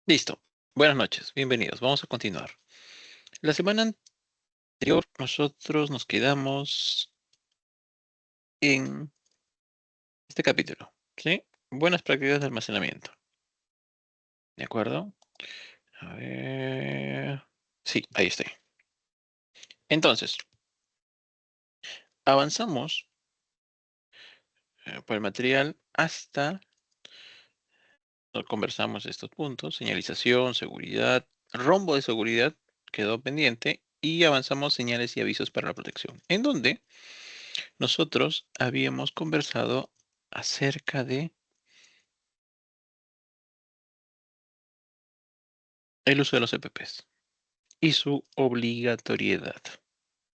Listo. Buenas noches, bienvenidos. Vamos a continuar. La semana anterior nosotros nos quedamos en este capítulo, ¿sí? Buenas prácticas de almacenamiento. ¿De acuerdo? A ver. Sí, ahí estoy. Entonces, avanzamos por el material hasta, conversamos estos puntos, señalización, seguridad, rombo de seguridad, quedó pendiente, y avanzamos señales y avisos para la protección, en donde nosotros habíamos conversado acerca de el uso de los EPPs y su obligatoriedad,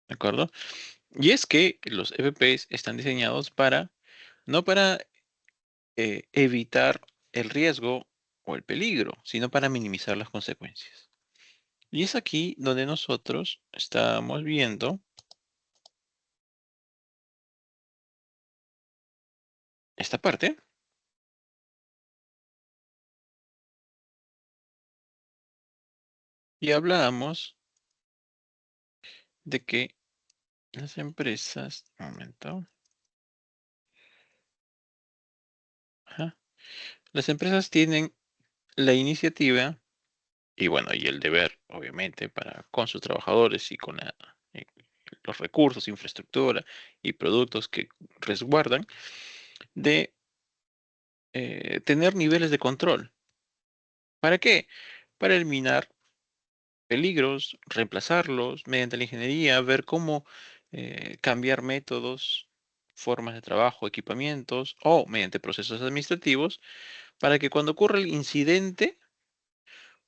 ¿de acuerdo? Y es que los EPPs están diseñados para, no para evitar el riesgo o el peligro, sino para minimizar las consecuencias. Y es aquí donde nosotros estamos viendo esta parte y hablábamos de que las empresas, un momento, ajá, las empresas tienen la iniciativa y bueno, y el deber, obviamente, para con sus trabajadores y con eh, los recursos, infraestructura y productos que resguardan, de tener niveles de control. ¿Para qué? Para eliminar peligros, reemplazarlos mediante la ingeniería, ver cómo cambiar métodos, formas de trabajo, equipamientos o mediante procesos administrativos para que cuando ocurra el incidente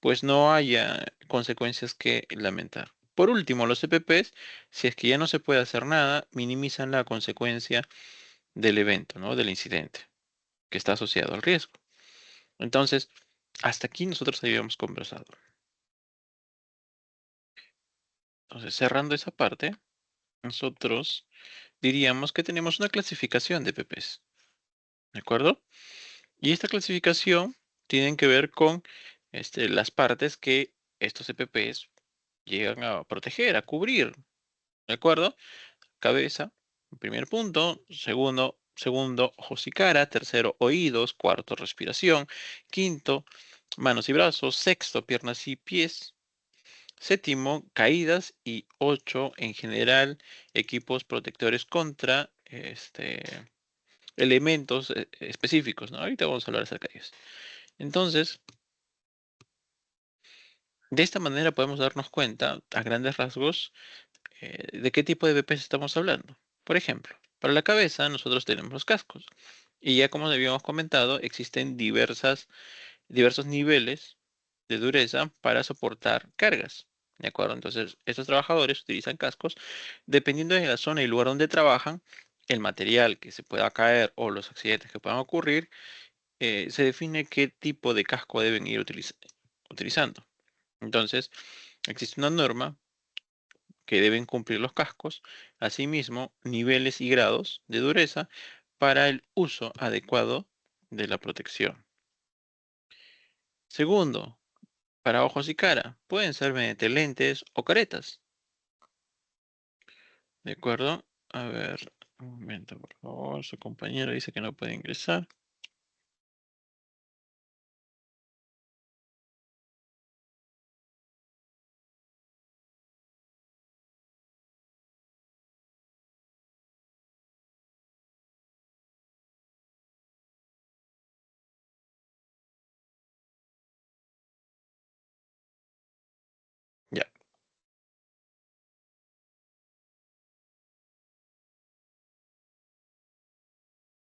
pues no haya consecuencias que lamentar. Por último, los EPPs, si es que ya no se puede hacer nada, minimizan la consecuencia del evento, ¿no? Del incidente que está asociado al riesgo. Entonces, hasta aquí nosotros habíamos conversado. Entonces, cerrando esa parte, nosotros diríamos que tenemos una clasificación de EPPs, ¿de acuerdo? Y esta clasificación tiene que ver con las partes que estos EPPs llegan a proteger, a cubrir, ¿de acuerdo? Cabeza, primer punto. Segundo, ojos y cara. Tercero, oídos. Cuarto, respiración. Quinto, manos y brazos. Sexto, piernas y pies. Séptimo, caídas. Y ocho, en general, equipos protectores contra elementos específicos, ¿no? Ahorita vamos a hablar acerca de ellos. Entonces, de esta manera podemos darnos cuenta, a grandes rasgos, de qué tipo de BPs estamos hablando. Por ejemplo, para la cabeza nosotros tenemos los cascos. Y ya como habíamos comentado, existen diversos niveles de dureza para soportar cargas. ¿De acuerdo? Entonces, estos trabajadores utilizan cascos dependiendo de la zona y lugar donde trabajan, el material que se pueda caer o los accidentes que puedan ocurrir, se define qué tipo de casco deben ir utilizando. Entonces, existe una norma que deben cumplir los cascos, asimismo niveles y grados de dureza para el uso adecuado de la protección. Segundo, para ojos y cara, pueden ser mediante lentes o caretas. ¿De acuerdo? A ver, un momento, por favor. Su compañero dice que no puede ingresar. Ya.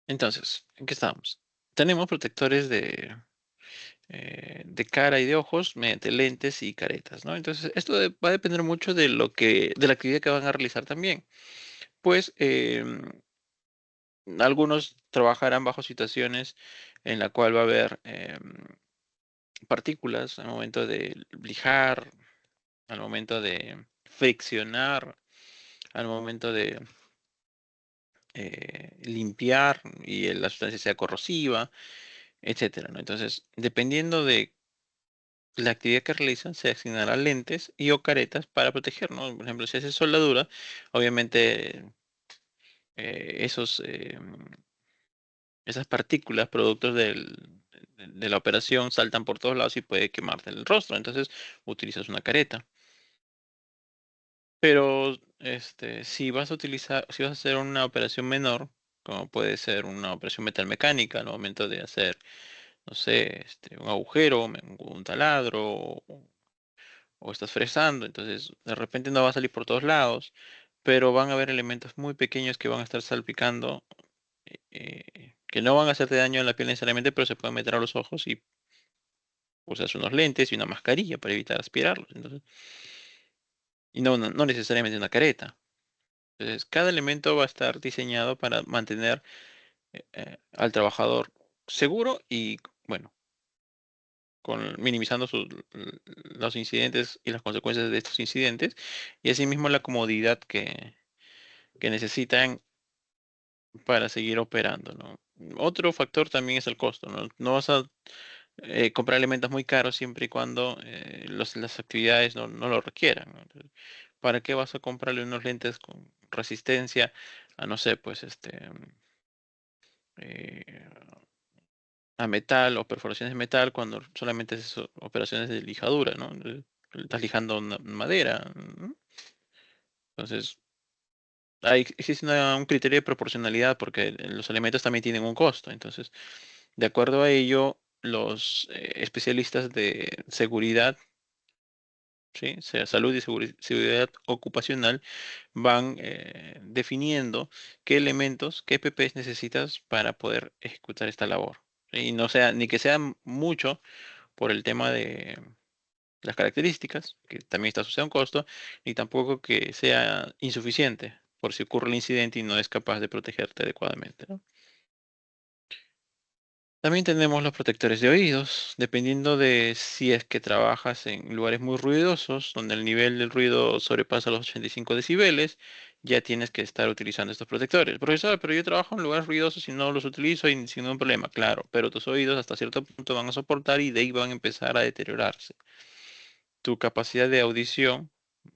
Entonces, ¿en qué estamos? Tenemos protectores de cara y de ojos mediante lentes y caretas, ¿no? Entonces, esto va a depender mucho de la actividad que van a realizar también. Pues algunos trabajarán bajo situaciones en la cual va a haber partículas al momento de lijar, al momento de friccionar, al momento de limpiar y la sustancia sea corrosiva, etcétera, ¿no? Entonces, dependiendo la actividad que realizan se asignará lentes y o caretas para proteger, ¿no? Por ejemplo, si hace soldadura, obviamente esos, esas partículas, productos de la operación, saltan por todos lados y puede quemarte el rostro. Entonces, utilizas una careta. Pero, si vas a hacer una operación menor, como puede ser una operación metalmecánica, al momento de hacer, no sé, un agujero, un taladro, o estás fresando, entonces de repente no va a salir por todos lados, pero van a haber elementos muy pequeños que van a estar salpicando, que no van a hacerte daño en la piel necesariamente, pero se pueden meter a los ojos y usas unos lentes y una mascarilla para evitar aspirarlos. Entonces, y no necesariamente una careta. Entonces, cada elemento va a estar diseñado para mantener al trabajador seguro y, bueno, minimizando los incidentes y las consecuencias de estos incidentes, y asimismo la comodidad que necesitan para seguir operando, ¿no? Otro factor también es el costo, ¿no? No vas a comprar elementos muy caros siempre y cuando las actividades no lo requieran, ¿no? Entonces, ¿para qué vas a comprarle unos lentes con resistencia a, no sé, pues eh, a metal o perforaciones de metal cuando solamente es operaciones de lijadura, ¿no? Estás lijando madera, ¿no? Entonces, existe un criterio de proporcionalidad porque los elementos también tienen un costo. Entonces, de acuerdo a ello, los especialistas de seguridad, ¿sí? Sea salud y seguridad ocupacional, van definiendo qué elementos, qué PPs necesitas para poder ejecutar esta labor. Y no sea, ni que sea mucho por el tema de las características, que también está asociado a un costo, ni tampoco que sea insuficiente por si ocurre el incidente y no es capaz de protegerte adecuadamente, ¿no? También tenemos los protectores de oídos, dependiendo de si es que trabajas en lugares muy ruidosos, donde el nivel del ruido sobrepasa los 85 decibeles, ya tienes que estar utilizando estos protectores. Profesor, pero yo trabajo en lugares ruidosos y no los utilizo y sin ningún problema. Claro, pero tus oídos hasta cierto punto van a soportar y de ahí van a empezar a deteriorarse. Tu capacidad de audición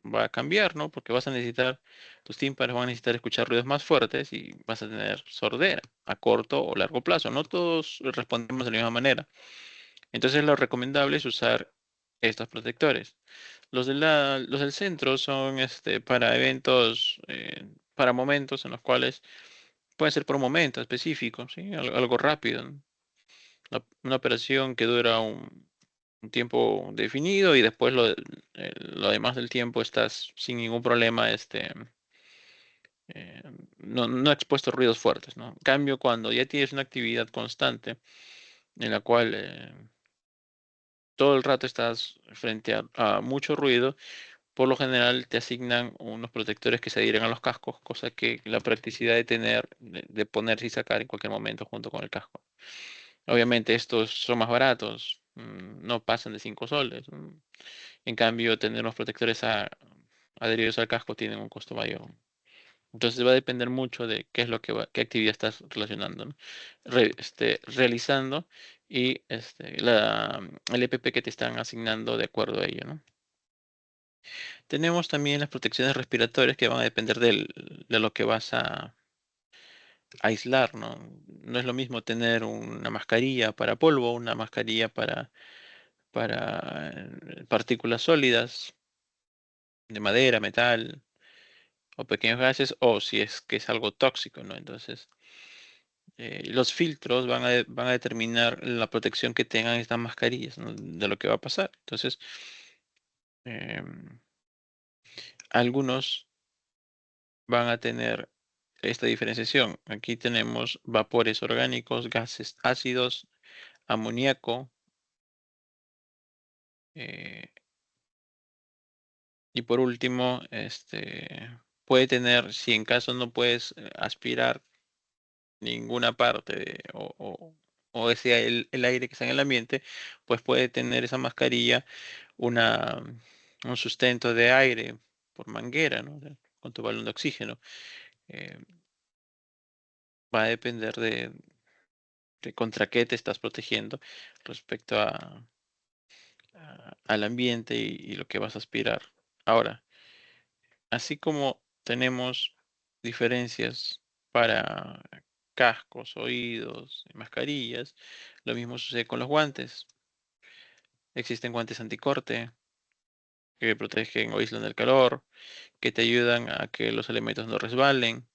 va a cambiar, ¿no? Porque vas a necesitar, tus tímpanos van a necesitar escuchar ruidos más fuertes y vas a tener sordera a corto o largo plazo. No todos respondemos de la misma manera. Entonces lo recomendable es usar estos protectores. Los del centro son para eventos, para momentos en los cuales pueden ser por un momento específico, ¿sí? Algo rápido, ¿no? Una operación que dura un tiempo definido y después lo demás del tiempo estás sin ningún problema, no expuesto a ruidos fuertes, ¿no? En cambio, cuando ya tienes una actividad constante en la cual todo el rato estás frente a mucho ruido, por lo general te asignan unos protectores que se adhieren a los cascos, cosa que la practicidad de tener, de ponerse y sacar en cualquier momento junto con el casco. Obviamente estos son más baratos, no pasan de 5 soles. En cambio, tener los protectores adheridos al casco tienen un costo mayor. Entonces va a depender mucho de qué es lo que qué actividad estás relacionando, ¿no? Realizando y el EPP que te están asignando de acuerdo a ello, ¿no? Tenemos también las protecciones respiratorias que van a depender de lo que vas a aislar, ¿no? No es lo mismo tener una mascarilla para polvo, una mascarilla para partículas sólidas de madera, metal o pequeños gases, o si es que es algo tóxico, ¿no? Entonces, los filtros van a determinar la protección que tengan estas mascarillas, ¿no? De lo que va a pasar. Entonces, em, algunos van a tener esta diferenciación. Aquí tenemos vapores orgánicos, gases ácidos, amoníaco, eh, y por último, puede tener, si en caso no puedes aspirar ninguna parte o ese el aire que está en el ambiente, pues puede tener esa mascarilla una, un sustento de aire por manguera, ¿no? Con tu balón de oxígeno. Eh, Va a depender de contra qué te estás protegiendo respecto al ambiente y lo que vas a aspirar. Ahora, así como tenemos diferencias para cascos, oídos y mascarillas, lo mismo sucede con los guantes. Existen guantes anticorte que protegen o aíslan del calor, que te ayudan a que los elementos no resbalen,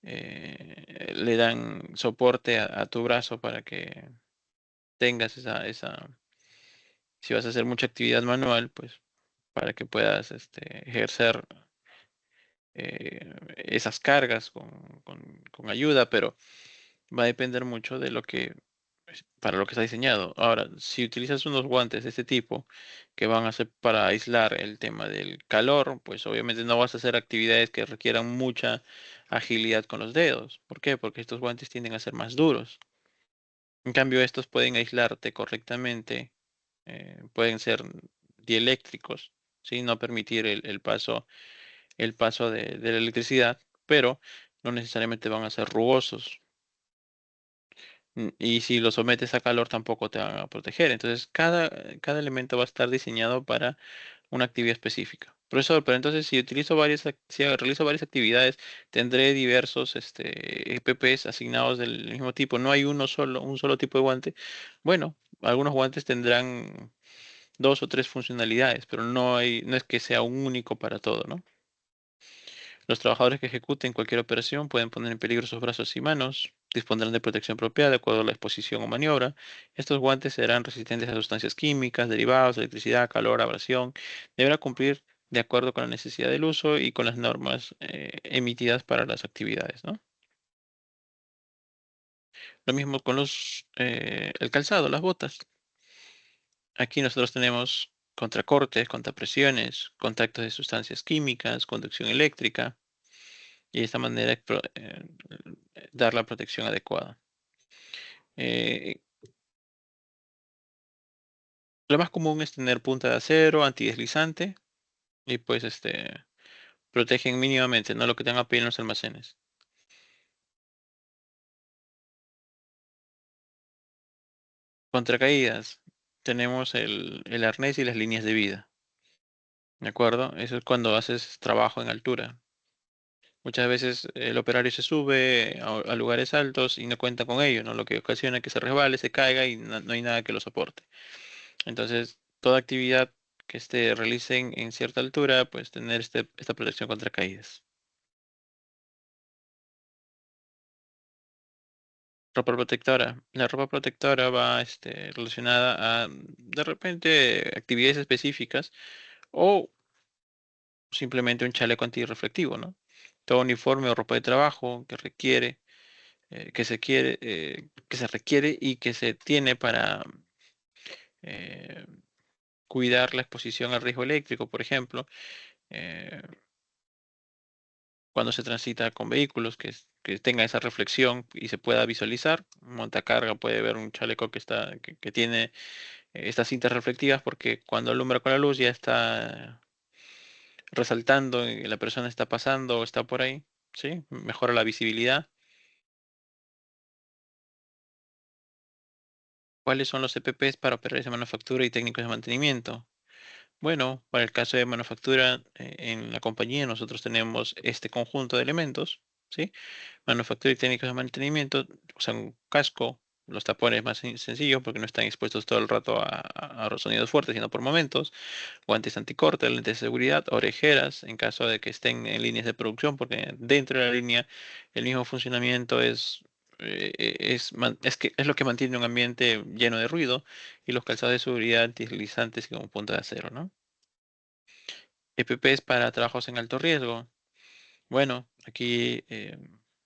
le dan soporte a tu brazo para que tengas si vas a hacer mucha actividad manual, pues para que puedas ejercer esas cargas con ayuda, pero va a depender mucho de para lo que está diseñado. Ahora, si utilizas unos guantes de este tipo que van a ser para aislar el tema del calor, pues obviamente no vas a hacer actividades que requieran mucha agilidad con los dedos. ¿Por qué? Porque estos guantes tienden a ser más duros. En cambio, estos pueden aislarte correctamente, pueden ser dieléctricos, ¿sí? No permitir el paso de la electricidad, pero no necesariamente van a ser rugosos. Y si los sometes a calor tampoco te van a proteger. Entonces, cada elemento va a estar diseñado para una actividad específica. Profesor, pero entonces si realizo varias actividades, tendré diversos EPPs asignados del mismo tipo. No hay un solo tipo de guante. Bueno, algunos guantes tendrán dos o tres funcionalidades, pero no es que sea un único para todo, ¿no? Los trabajadores que ejecuten cualquier operación pueden poner en peligro sus brazos y manos, dispondrán de protección propia de acuerdo a la exposición o maniobra. Estos guantes serán resistentes a sustancias químicas, derivados, electricidad, calor, abrasión. Deberá cumplir de acuerdo con la necesidad del uso y con las normas emitidas para las actividades, ¿no? Lo mismo con el calzado, las botas. Aquí nosotros tenemos contracortes, contrapresiones, contactos de sustancias químicas, conducción eléctrica, y de esta manera dar la protección adecuada. Eh, lo más común es tener punta de acero, antideslizante y pues protegen mínimamente, no lo que tenga pie en los almacenes. Contracaídas, tenemos el arnés y las líneas de vida, ¿de acuerdo? Eso es cuando haces trabajo en altura. Muchas veces el operario se sube a lugares altos y no cuenta con ello, ¿no? Lo que ocasiona que se resbale, se caiga y no hay nada que lo soporte. Entonces, toda actividad que realicen en cierta altura, pues tener esta protección contra caídas. Ropa protectora. La ropa protectora va relacionada a, de repente, actividades específicas o simplemente un chaleco antirreflectivo, ¿no? Todo uniforme o ropa de trabajo que se requiere y que se tiene para eh, cuidar la exposición al riesgo eléctrico, por ejemplo. eh, Cuando se transita con vehículos, que tenga esa reflexión y se pueda visualizar. Un montacarga puede ver un chaleco que tiene estas cintas reflectivas porque cuando alumbra con la luz ya está resaltando y la persona está pasando o está por ahí, ¿sí? Mejora la visibilidad. ¿Cuáles son los EPPs para operadores de manufactura y técnicos de mantenimiento? Bueno, para el caso de manufactura, en la compañía nosotros tenemos este conjunto de elementos, ¿sí? Manufactura y técnicos de mantenimiento usan un casco, los tapones más sencillos porque no están expuestos todo el rato a los sonidos fuertes, sino por momentos, guantes anticorte, lentes de seguridad, orejeras en caso de que estén en líneas de producción, porque dentro de la línea el mismo funcionamiento es lo que mantiene un ambiente lleno de ruido, y los calzados de seguridad antideslizantes y como punta de acero, ¿no? EPPs para trabajos en alto riesgo. Bueno, aquí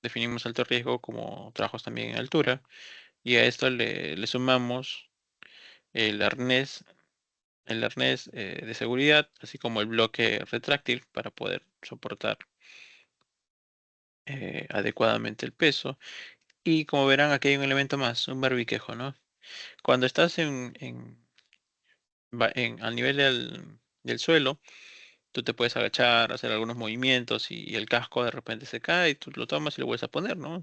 definimos alto riesgo como trabajos también en altura, y a esto le sumamos el arnés, de seguridad, así como el bloque retráctil para poder soportar adecuadamente el peso. Y como verán, aquí hay un elemento más, un barbiquejo, ¿no? Cuando estás al nivel del suelo, Tú te puedes agachar, hacer algunos movimientos y el casco de repente se cae y tú lo tomas y lo vuelves a poner, ¿no?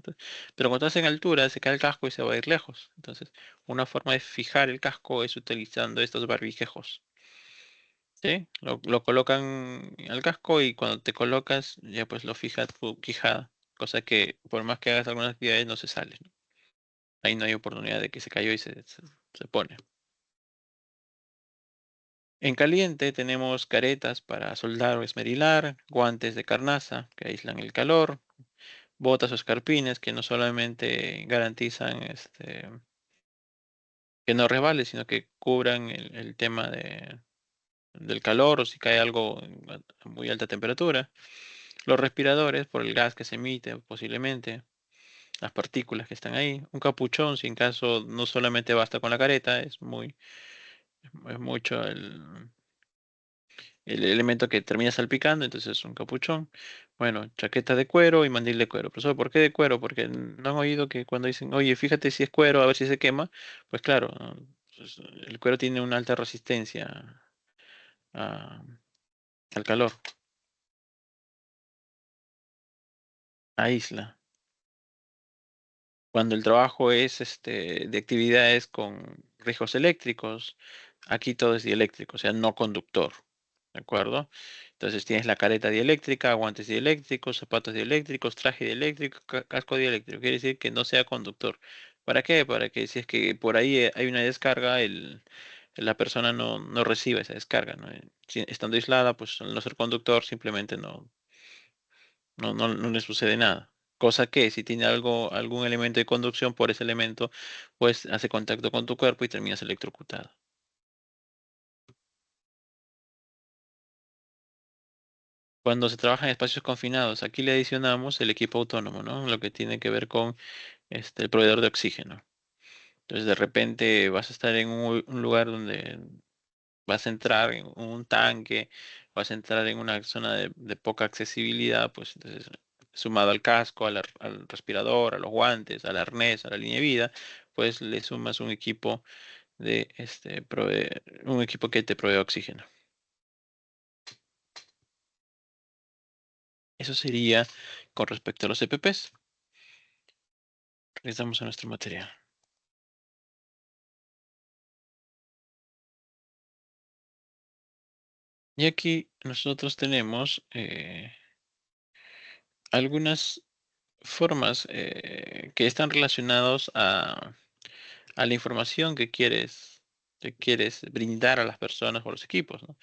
Pero cuando estás en altura, se cae el casco y se va a ir lejos. Entonces, una forma de fijar el casco es utilizando estos barbijejos. ¿Sí? Lo colocan al casco y cuando te colocas, ya pues lo fija tu quijada. Cosa que por más que hagas algunas actividades no se sale, ¿no? Ahí no hay oportunidad de que se cayó y se pone. En caliente tenemos caretas para soldar o esmerilar, guantes de carnaza que aíslan el calor, botas o escarpines que no solamente garantizan que no resbale, sino que cubran el tema del calor o si cae algo a muy alta temperatura. Los respiradores por el gas que se emite posiblemente, las partículas que están ahí. Un capuchón, si en caso no solamente basta con la careta, es mucho el elemento que termina salpicando, entonces es un capuchón. Bueno, chaqueta de cuero y mandil de cuero. Profesor, ¿por qué de cuero? Porque no han oído que cuando dicen, oye, fíjate si es cuero, a ver si se quema. Pues claro, ¿no? Pues, el cuero tiene una alta resistencia a- al calor, aísla. Cuando el trabajo es de actividades con rijos eléctricos, aquí todo es dieléctrico, o sea, no conductor. ¿De acuerdo? Entonces tienes la careta dieléctrica, guantes dieléctricos, zapatos dieléctricos, traje dieléctrico, casco dieléctrico. Quiere decir que no sea conductor. ¿Para qué? Para que si es que por ahí hay una descarga, la persona no reciba esa descarga, ¿no? Estando aislada, pues al no ser conductor, simplemente no le sucede nada. Cosa que si tiene algún elemento de conducción por ese elemento, pues hace contacto con tu cuerpo y terminas electrocutado. Cuando se trabaja en espacios confinados, aquí le adicionamos el equipo autónomo, ¿no? Lo que tiene que ver con el proveedor de oxígeno. Entonces, de repente vas a estar en un lugar donde vas a entrar en un tanque, vas a entrar en una zona de poca accesibilidad, pues entonces, sumado al casco, al respirador, a los guantes, al arnés, a la línea de vida, pues le sumas un equipo un equipo que te provee oxígeno. Eso sería con respecto a los EPPs. Regresamos a nuestro material. Y aquí nosotros tenemos algunas formas que están relacionados a la información que quieres brindar a las personas o los equipos, ¿no?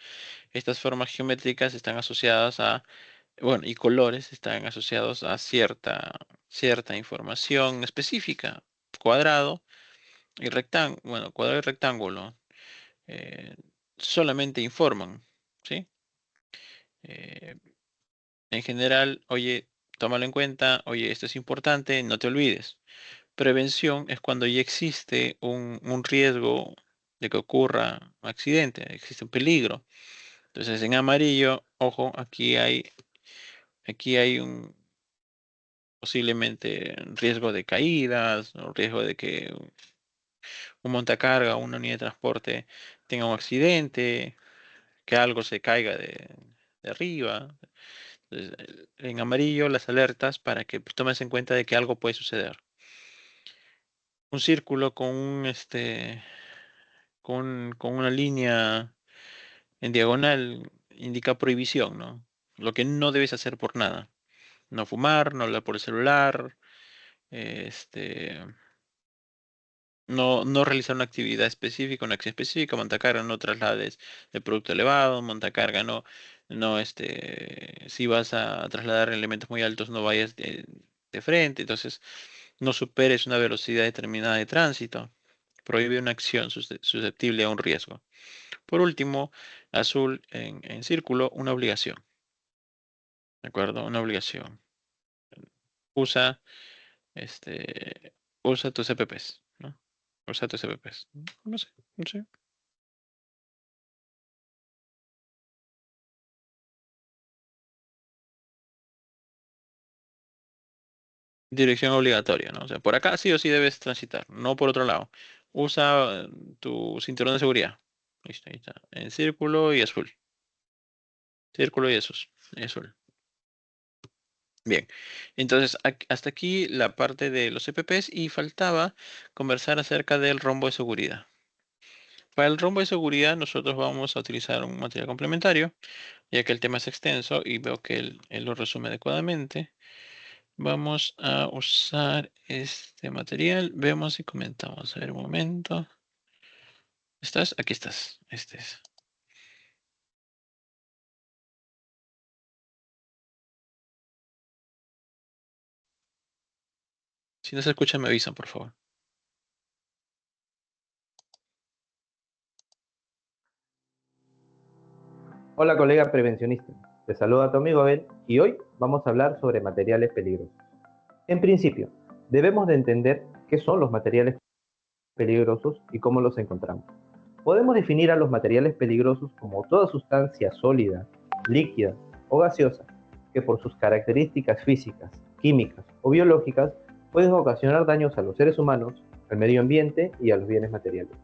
Estas formas geométricas están asociadas bueno, y colores están asociados a cierta información específica. Cuadrado y rectángulo, bueno, cuadrado y rectángulo eh, solamente informan, ¿sí? Eh, En general, oye, tómalo en cuenta, oye, esto es importante, no te olvides. Prevención es cuando ya existe un riesgo de que ocurra un accidente, existe un peligro. Entonces, en amarillo, ojo, aquí hay un posiblemente riesgo de caídas, o riesgo de que un montacarga o una unidad de transporte tenga un accidente, que algo se caiga de arriba. Entonces, en amarillo las alertas para que tomes en cuenta de que algo puede suceder. Un círculo con una línea en diagonal indica prohibición, ¿no? Lo que no debes hacer por nada. No fumar, no hablar por el celular, este, no realizar una actividad específica, una acción específica, montacarga, no traslades de producto elevado, montacarga, si vas a trasladar elementos muy altos, no vayas de frente, entonces no superes una velocidad determinada de tránsito, prohíbe una acción susceptible a un riesgo. Por último, azul en círculo, una obligación, ¿de acuerdo? Una obligación. Usa, usa tus EPPs, ¿no? Usa tus EPPs. No sé, no sé. Dirección obligatoria, ¿no? O sea, por acá sí o sí debes transitar, no por otro lado. Usa tu cinturón de seguridad. Listo, ahí está. En círculo y azul. Círculo y azul. Bien, entonces hasta aquí la parte de los EPPs y faltaba conversar acerca del rombo de seguridad. Para el rombo de seguridad nosotros vamos a utilizar un material complementario, ya que el tema es extenso y veo que él lo resume adecuadamente. Vamos a usar este material. Vemos y comentamos. A ver, un momento. ¿Estás? Aquí estás. Este es. Si no se escucha, me avisan, por favor. Hola colega prevencionista, te saluda tu amigo Abel y hoy vamos a hablar sobre materiales peligrosos. En principio, debemos de entender qué son los materiales peligrosos y cómo los encontramos. Podemos definir a los materiales peligrosos como toda sustancia sólida, líquida o gaseosa que por sus características físicas, químicas o biológicas pueden ocasionar daños a los seres humanos, al medio ambiente y a los bienes materiales.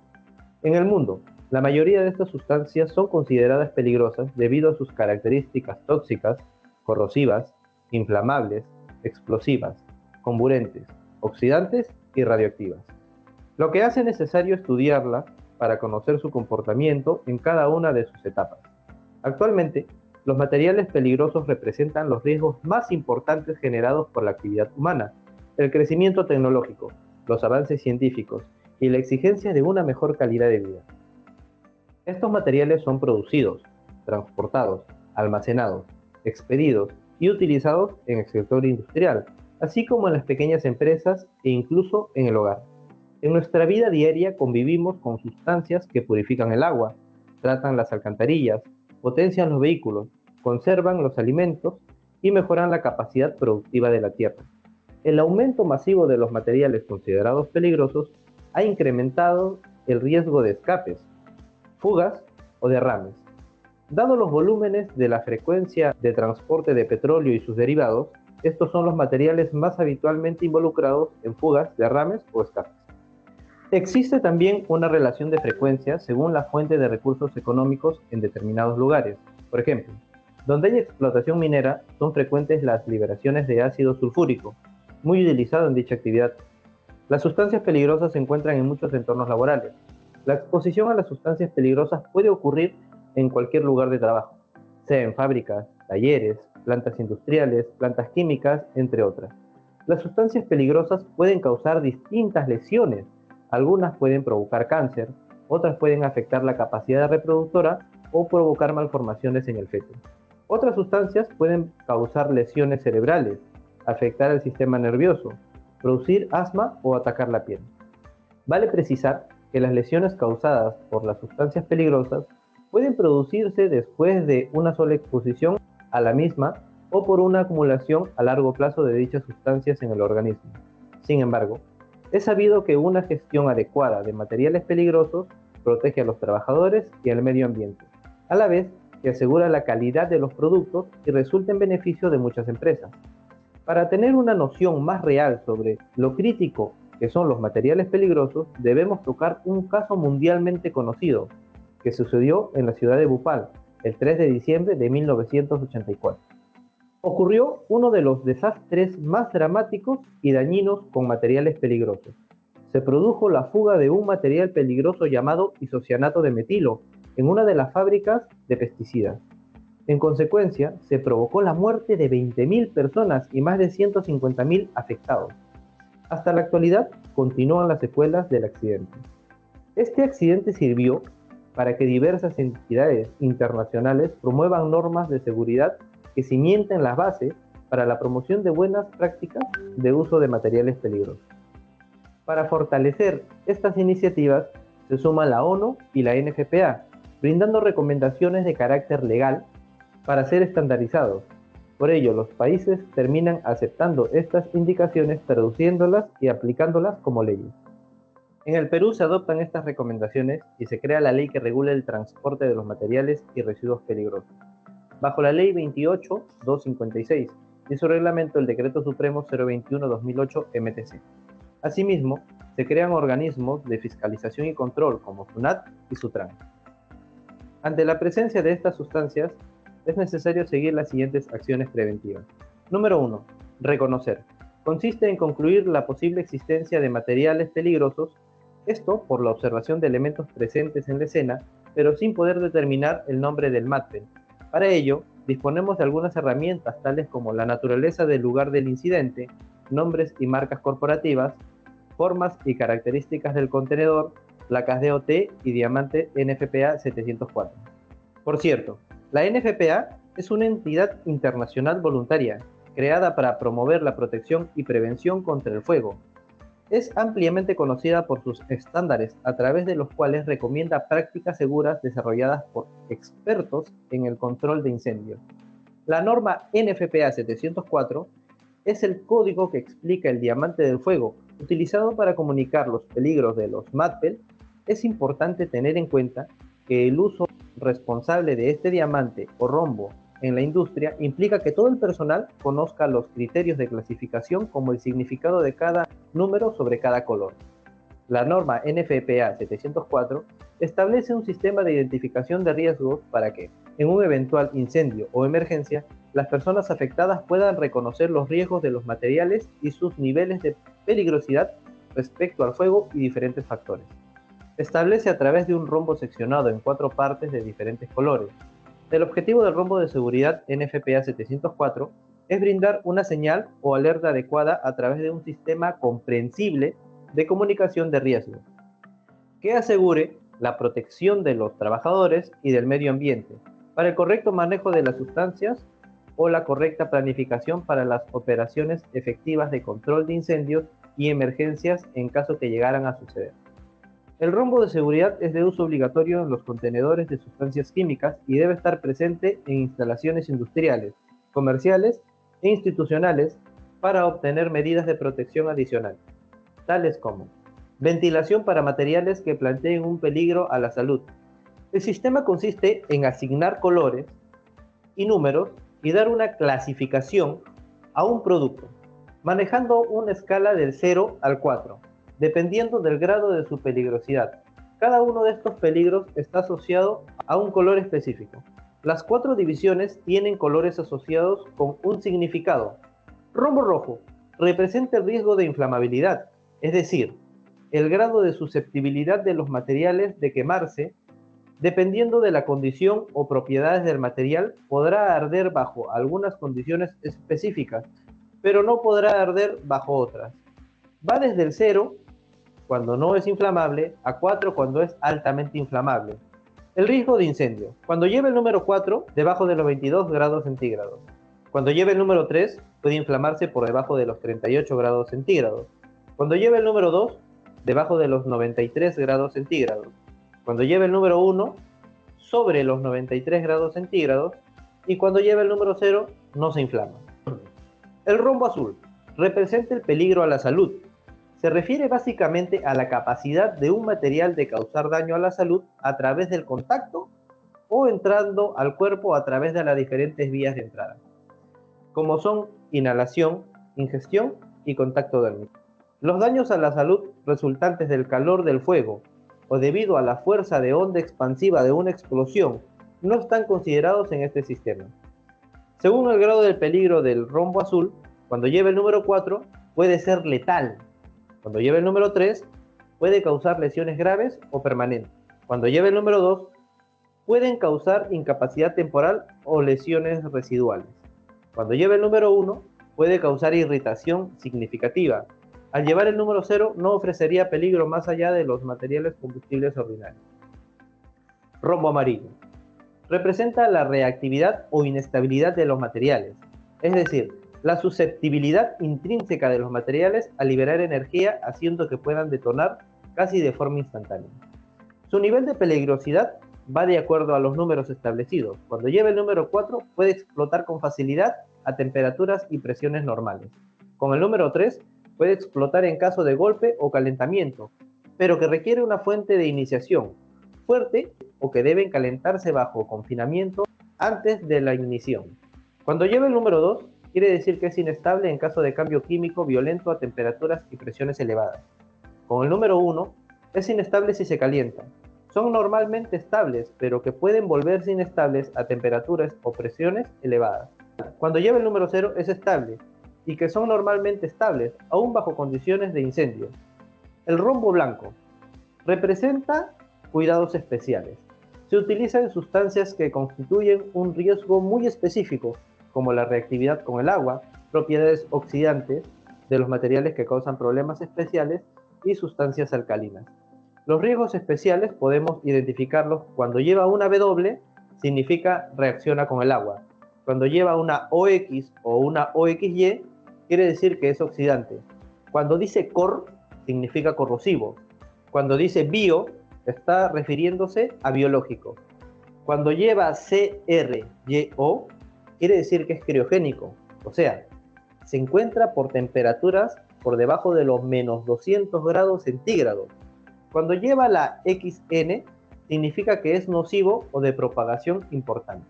En el mundo, la mayoría de estas sustancias son consideradas peligrosas debido a sus características tóxicas, corrosivas, inflamables, explosivas, comburentes, oxidantes y radioactivas, lo que hace necesario estudiarla para conocer su comportamiento en cada una de sus etapas. Actualmente, los materiales peligrosos representan los riesgos más importantes generados por la actividad humana, el crecimiento tecnológico, los avances científicos y la exigencia de una mejor calidad de vida. Estos materiales son producidos, transportados, almacenados, expedidos y utilizados en el sector industrial, así como en las pequeñas empresas e incluso en el hogar. En nuestra vida diaria convivimos con sustancias que purifican el agua, tratan las alcantarillas, potencian los vehículos, conservan los alimentos y mejoran la capacidad productiva de la tierra. El aumento masivo de los materiales considerados peligrosos ha incrementado el riesgo de escapes, fugas o derrames. Dado los volúmenes de la frecuencia de transporte de petróleo y sus derivados, estos son los materiales más habitualmente involucrados en fugas, derrames o escapes. Existe también una relación de frecuencia según la fuente de recursos económicos en determinados lugares. Por ejemplo, donde hay explotación minera, son frecuentes las liberaciones de ácido sulfúrico, muy utilizado en dicha actividad. Las sustancias peligrosas se encuentran en muchos entornos laborales. La exposición a las sustancias peligrosas puede ocurrir en cualquier lugar de trabajo, sea en fábricas, talleres, plantas industriales, plantas químicas, entre otras. Las sustancias peligrosas pueden causar distintas lesiones. Algunas pueden provocar cáncer, otras pueden afectar la capacidad reproductora o provocar malformaciones en el feto. Otras sustancias pueden causar lesiones cerebrales, afectar el sistema nervioso, producir asma o atacar la piel. Vale precisar que las lesiones causadas por las sustancias peligrosas pueden producirse después de una sola exposición a la misma o por una acumulación a largo plazo de dichas sustancias en el organismo. Sin embargo, es sabido que una gestión adecuada de materiales peligrosos protege a los trabajadores y al medio ambiente, a la vez que asegura la calidad de los productos y resulta en beneficio de muchas empresas. Para tener una noción más real sobre lo crítico que son los materiales peligrosos, debemos tocar un caso mundialmente conocido que sucedió en la ciudad de Bhopal el 3 de diciembre de 1984. Ocurrió uno de los desastres más dramáticos y dañinos con materiales peligrosos. Se produjo la fuga de un material peligroso llamado isocianato de metilo en una de las fábricas de pesticidas. En consecuencia, se provocó la muerte de 20.000 personas y más de 150.000 afectados. Hasta la actualidad, continúan las secuelas del accidente. Este accidente sirvió para que diversas entidades internacionales promuevan normas de seguridad que cimienten las bases para la promoción de buenas prácticas de uso de materiales peligrosos. Para fortalecer estas iniciativas se suman la ONU y la NFPA, brindando recomendaciones de carácter legal para ser estandarizados. Por ello, los países terminan aceptando estas indicaciones, traduciéndolas y aplicándolas como leyes. En el Perú se adoptan estas recomendaciones y se crea la ley que regula el transporte de los materiales y residuos peligrosos, bajo la Ley 28.256 y su reglamento el Decreto Supremo 021-2008 MTC. Asimismo, se crean organismos de fiscalización y control como SUNAT y SUTRAN. Ante la presencia de estas sustancias, es necesario seguir las siguientes acciones preventivas. Número 1. Reconocer. Consiste en concluir la posible existencia de materiales peligrosos, esto por la observación de elementos presentes en la escena, pero sin poder determinar el nombre del MATPEL. Para ello, disponemos de algunas herramientas tales como la naturaleza del lugar del incidente, nombres y marcas corporativas, formas y características del contenedor, placas DOT y diamante NFPA 704. Por cierto, la NFPA es una entidad internacional voluntaria creada para promover la protección y prevención contra el fuego. Es ampliamente conocida por sus estándares, a través de los cuales recomienda prácticas seguras desarrolladas por expertos en el control de incendios. La norma NFPA 704 es el código que explica el diamante del fuego, utilizado para comunicar los peligros de los MATPEL. Es importante tener en cuenta que el uso responsable de este diamante o rombo en la industria implica que todo el personal conozca los criterios de clasificación como el significado de cada número sobre cada color. La norma NFPA 704 establece un sistema de identificación de riesgos para que, en un eventual incendio o emergencia, las personas afectadas puedan reconocer los riesgos de los materiales y sus niveles de peligrosidad respecto al fuego y diferentes factores. Establece a través de un rombo seccionado en 4 partes de diferentes colores. El objetivo del rombo de seguridad NFPA 704 es brindar una señal o alerta adecuada a través de un sistema comprensible de comunicación de riesgo, que asegure la protección de los trabajadores y del medio ambiente, para el correcto manejo de las sustancias o la correcta planificación para las operaciones efectivas de control de incendios y emergencias en caso que llegaran a suceder. El rombo de seguridad es de uso obligatorio en los contenedores de sustancias químicas y debe estar presente en instalaciones industriales, comerciales e institucionales para obtener medidas de protección adicionales, tales como ventilación para materiales que planteen un peligro a la salud. El sistema consiste en asignar colores y números y dar una clasificación a un producto, manejando una escala del 0 al 4, dependiendo del grado de su peligrosidad. Cada uno de estos peligros está asociado a un color específico. Las 4 divisiones tienen colores asociados con un significado. Rombo rojo representa el riesgo de inflamabilidad, es decir, el grado de susceptibilidad de los materiales de quemarse. Dependiendo de la condición o propiedades del material, podrá arder bajo algunas condiciones específicas, pero no podrá arder bajo otras. Va desde el 0, cuando no es inflamable, a 4 cuando es altamente inflamable. El riesgo de incendio. Cuando lleva el número 4, debajo de los 22 grados centígrados. Cuando lleva el número 3, puede inflamarse por debajo de los 38 grados centígrados. Cuando lleva el número 2, debajo de los 93 grados centígrados. Cuando lleva el número 1, sobre los 93 grados centígrados. Y cuando lleva el número 0, no se inflama. El rombo azul representa el peligro a la salud. Se refiere básicamente a la capacidad de un material de causar daño a la salud a través del contacto o entrando al cuerpo a través de las diferentes vías de entrada, como son inhalación, ingestión y contacto térmico. Los daños a la salud resultantes del calor del fuego o debido a la fuerza de onda expansiva de una explosión no están considerados en este sistema. Según el grado del peligro del rombo azul, cuando lleva el número 4 puede ser letal. Cuando lleva el número 3 puede causar lesiones graves o permanentes. Cuando lleva el número 2 pueden causar incapacidad temporal o lesiones residuales. Cuando lleva el número 1 puede causar irritación significativa. Al llevar el número 0 no ofrecería peligro más allá de los materiales combustibles ordinarios. Rombo amarillo. Representa la reactividad o inestabilidad de los materiales, es decir, la susceptibilidad intrínseca de los materiales a liberar energía haciendo que puedan detonar casi de forma instantánea. Su nivel de peligrosidad va de acuerdo a los números establecidos. Cuando lleva el número 4 puede explotar con facilidad a temperaturas y presiones normales. Con el número 3 puede explotar en caso de golpe o calentamiento, pero que requiere una fuente de iniciación fuerte o que deben calentarse bajo confinamiento antes de la ignición. Cuando lleva el número 2, quiere decir que es inestable en caso de cambio químico violento a temperaturas y presiones elevadas. Con el número 1, es inestable si se calienta. Son normalmente estables, pero que pueden volverse inestables a temperaturas o presiones elevadas. Cuando lleva el número 0 es estable, y que son normalmente estables, aún bajo condiciones de incendio. El rombo blanco representa cuidados especiales. Se utiliza en sustancias que constituyen un riesgo muy específico, como la reactividad con el agua, propiedades oxidantes de los materiales que causan problemas especiales y sustancias alcalinas. Los riesgos especiales podemos identificarlos cuando lleva una W, significa reacciona con el agua. Cuando lleva una OX o una OXY, quiere decir que es oxidante. Cuando dice COR, significa corrosivo. Cuando dice bio, está refiriéndose a biológico. Cuando lleva CRYO, quiere decir que es criogénico, o sea, se encuentra por temperaturas por debajo de los menos 200 grados centígrados. Cuando lleva la XN, significa que es nocivo o de propagación importante.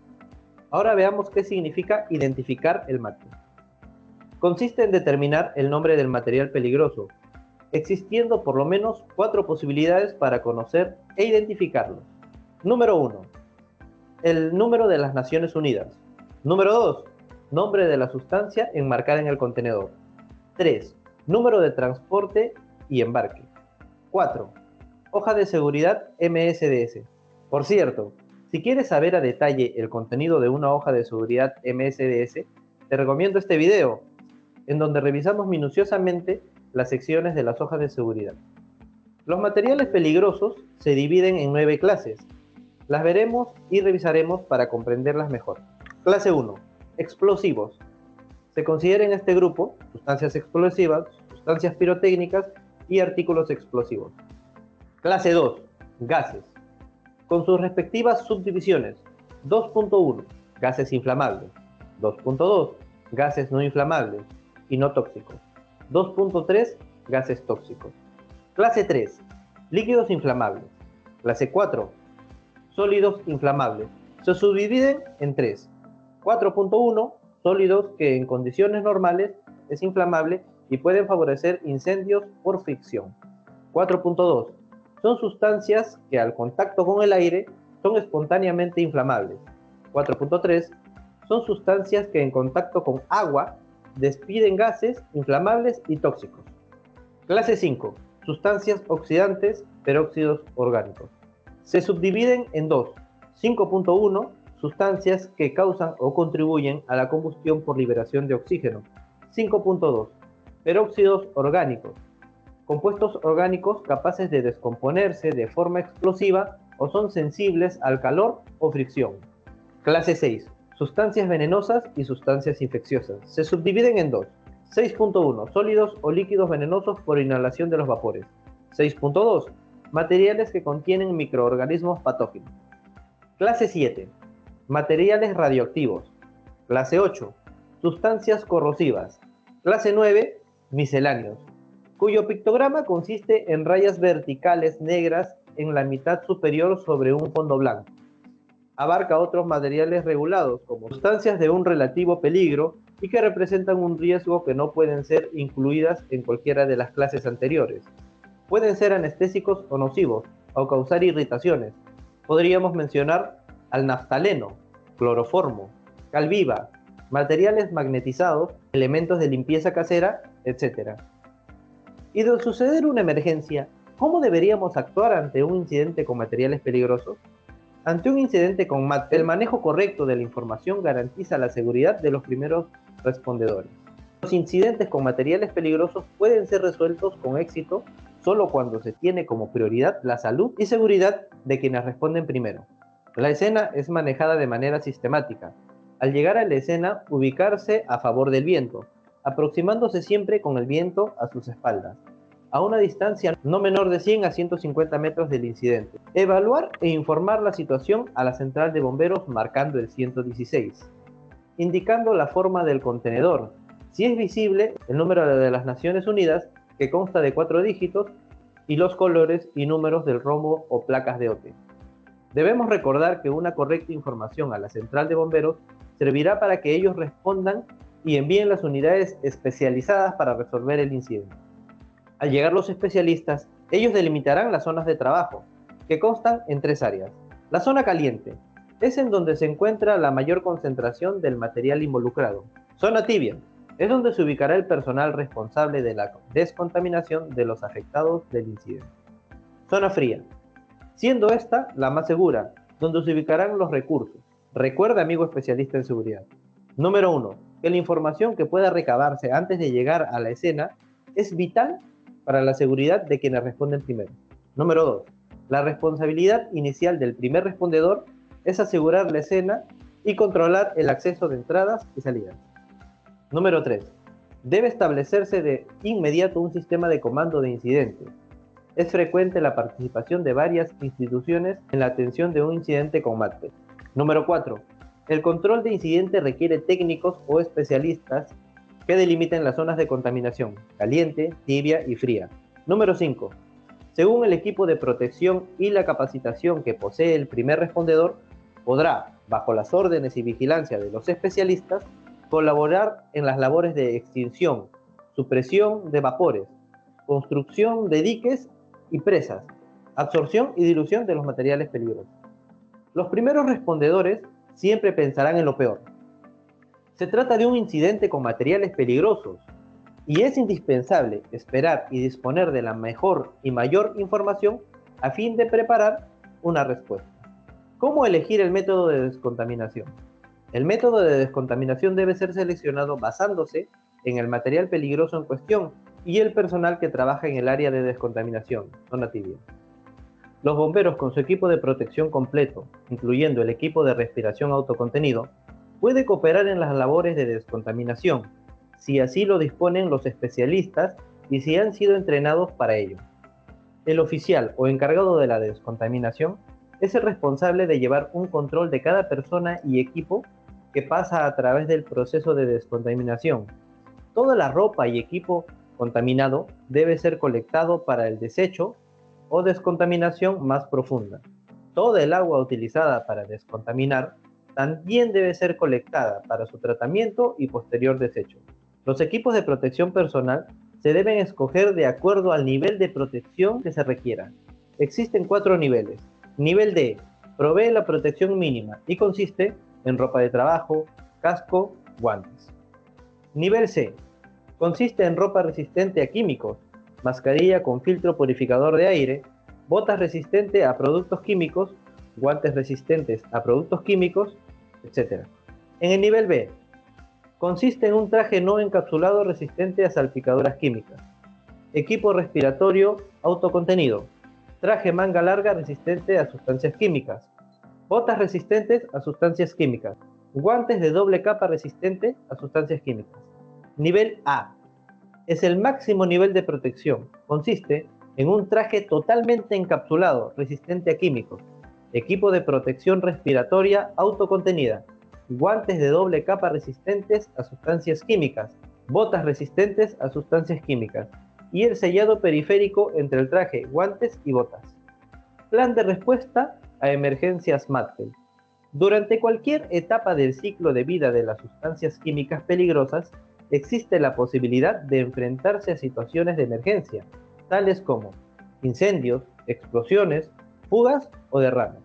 Ahora veamos qué significa identificar el material. Consiste en determinar el nombre del material peligroso, existiendo por lo menos 4 posibilidades para conocer e identificarlo. Número 1. El número de las Naciones Unidas. Número 2. Nombre de la sustancia enmarcada en el contenedor. 3. Número de transporte y embarque. 4. Hoja de seguridad MSDS. Por cierto, si quieres saber a detalle el contenido de una hoja de seguridad MSDS, te recomiendo este video, en donde revisamos minuciosamente las secciones de las hojas de seguridad. Los materiales peligrosos se dividen en 9 clases. Las veremos y revisaremos para comprenderlas mejor. Clase 1. Explosivos. Se considera en este grupo sustancias explosivas, sustancias pirotécnicas y artículos explosivos. Clase 2. Gases. Con sus respectivas subdivisiones. 2.1. Gases inflamables. 2.2. Gases no inflamables y no tóxicos. 2.3. Gases tóxicos. Clase 3. Líquidos inflamables. Clase 4. Sólidos inflamables. Se subdividen en 3. 4.1. Sólidos que en condiciones normales es inflamable y pueden favorecer incendios por fricción. 4.2. Son sustancias que al contacto con el aire son espontáneamente inflamables. 4.3. Son sustancias que en contacto con agua despiden gases inflamables y tóxicos. Clase 5. Sustancias oxidantes, peróxidos orgánicos. Se subdividen en 2. 5.1. Sustancias que causan o contribuyen a la combustión por liberación de oxígeno. 5.2. Peróxidos orgánicos. Compuestos orgánicos capaces de descomponerse de forma explosiva o son sensibles al calor o fricción. Clase 6. Sustancias venenosas y sustancias infecciosas. Se subdividen en 2. 6.1. Sólidos o líquidos venenosos por inhalación de los vapores. 6.2. Materiales que contienen microorganismos patógenos. Clase 7. Materiales radioactivos. Clase 8. Sustancias corrosivas. Clase 9. Misceláneos, cuyo pictograma consiste en rayas verticales negras en la mitad superior sobre un fondo blanco. Abarca otros materiales regulados, como sustancias de un relativo peligro y que representan un riesgo que no pueden ser incluidas en cualquiera de las clases anteriores. Pueden ser anestésicos o nocivos, o causar irritaciones. Podríamos mencionar al naftaleno, cloroformo, cal viva, materiales magnetizados, elementos de limpieza casera, etc. Y de suceder una emergencia, ¿cómo deberíamos actuar ante un incidente con materiales peligrosos? Ante un incidente con el manejo correcto de la información garantiza la seguridad de los primeros respondedores. Los incidentes con materiales peligrosos pueden ser resueltos con éxito solo cuando se tiene como prioridad la salud y seguridad de quienes responden primero. La escena es manejada de manera sistemática. Al llegar a la escena, ubicarse a favor del viento, aproximándose siempre con el viento a sus espaldas, a una distancia no menor de 100 a 150 metros del incidente. Evaluar e informar la situación a la central de bomberos marcando el 116, indicando la forma del contenedor, si es visible el número de las Naciones Unidas, que consta de 4 dígitos, y los colores y números del rombo o placas de OT. Debemos recordar que una correcta información a la central de bomberos servirá para que ellos respondan y envíen las unidades especializadas para resolver el incidente. Al llegar los especialistas, ellos delimitarán las zonas de trabajo, que constan en tres áreas. La zona caliente es en donde se encuentra la mayor concentración del material involucrado. Zona tibia es donde se ubicará el personal responsable de la descontaminación de los afectados del incidente. Zona fría, siendo esta la más segura, donde se ubicarán los recursos. Recuerda, amigo especialista en seguridad. Número 1. Que la información que pueda recabarse antes de llegar a la escena es vital para la seguridad de quienes responden primero. Número 2. La responsabilidad inicial del primer respondedor es asegurar la escena y controlar el acceso de entradas y salidas. Número 3. Debe establecerse de inmediato un sistema de comando de incidentes. Es frecuente la participación de varias instituciones en la atención de un incidente con MATPET. Número 4. El control de incidente requiere técnicos o especialistas que delimiten las zonas de contaminación, caliente, tibia y fría. Número 5. Según el equipo de protección y la capacitación que posee el primer respondedor, podrá, bajo las órdenes y vigilancia de los especialistas, colaborar en las labores de extinción, supresión de vapores, construcción de diques y presas, absorción y dilución de los materiales peligrosos. Los primeros respondedores siempre pensarán en lo peor. Se trata de un incidente con materiales peligrosos y es indispensable esperar y disponer de la mejor y mayor información a fin de preparar una respuesta. ¿Cómo elegir el método de descontaminación? El método de descontaminación debe ser seleccionado basándose en el material peligroso en cuestión y el personal que trabaja en el área de descontaminación, zona tibia. Los bomberos con su equipo de protección completo, incluyendo el equipo de respiración autocontenido, puede cooperar en las labores de descontaminación, si así lo disponen los especialistas y si han sido entrenados para ello. El oficial o encargado de la descontaminación es el responsable de llevar un control de cada persona y equipo que pasa a través del proceso de descontaminación. Toda la ropa y equipo contaminado debe ser colectado para el desecho o descontaminación más profunda. Toda el agua utilizada para descontaminar también debe ser colectada para su tratamiento y posterior desecho. Los equipos de protección personal se deben escoger de acuerdo al nivel de protección que se requiera. Existen 4 niveles. Nivel D, provee la protección mínima y consiste en ropa de trabajo, casco, guantes. Nivel C, consiste en ropa resistente a químicos, mascarilla con filtro purificador de aire, botas resistentes a productos químicos, guantes resistentes a productos químicos, etc. En el nivel B, consiste en un traje no encapsulado resistente a salpicaduras químicas, equipo respiratorio autocontenido, traje manga larga resistente a sustancias químicas, botas resistentes a sustancias químicas, guantes de doble capa resistente a sustancias químicas. Nivel A es el máximo nivel de protección. Consiste en un traje totalmente encapsulado resistente a químicos, equipo de protección respiratoria autocontenida, guantes de doble capa resistentes a sustancias químicas, botas resistentes a sustancias químicas y el sellado periférico entre el traje, guantes y botas. Plan de respuesta a emergencias MATPET. Durante cualquier etapa del ciclo de vida de las sustancias químicas peligrosas, existe la posibilidad de enfrentarse a situaciones de emergencia, tales como incendios, explosiones, fugas o derrames.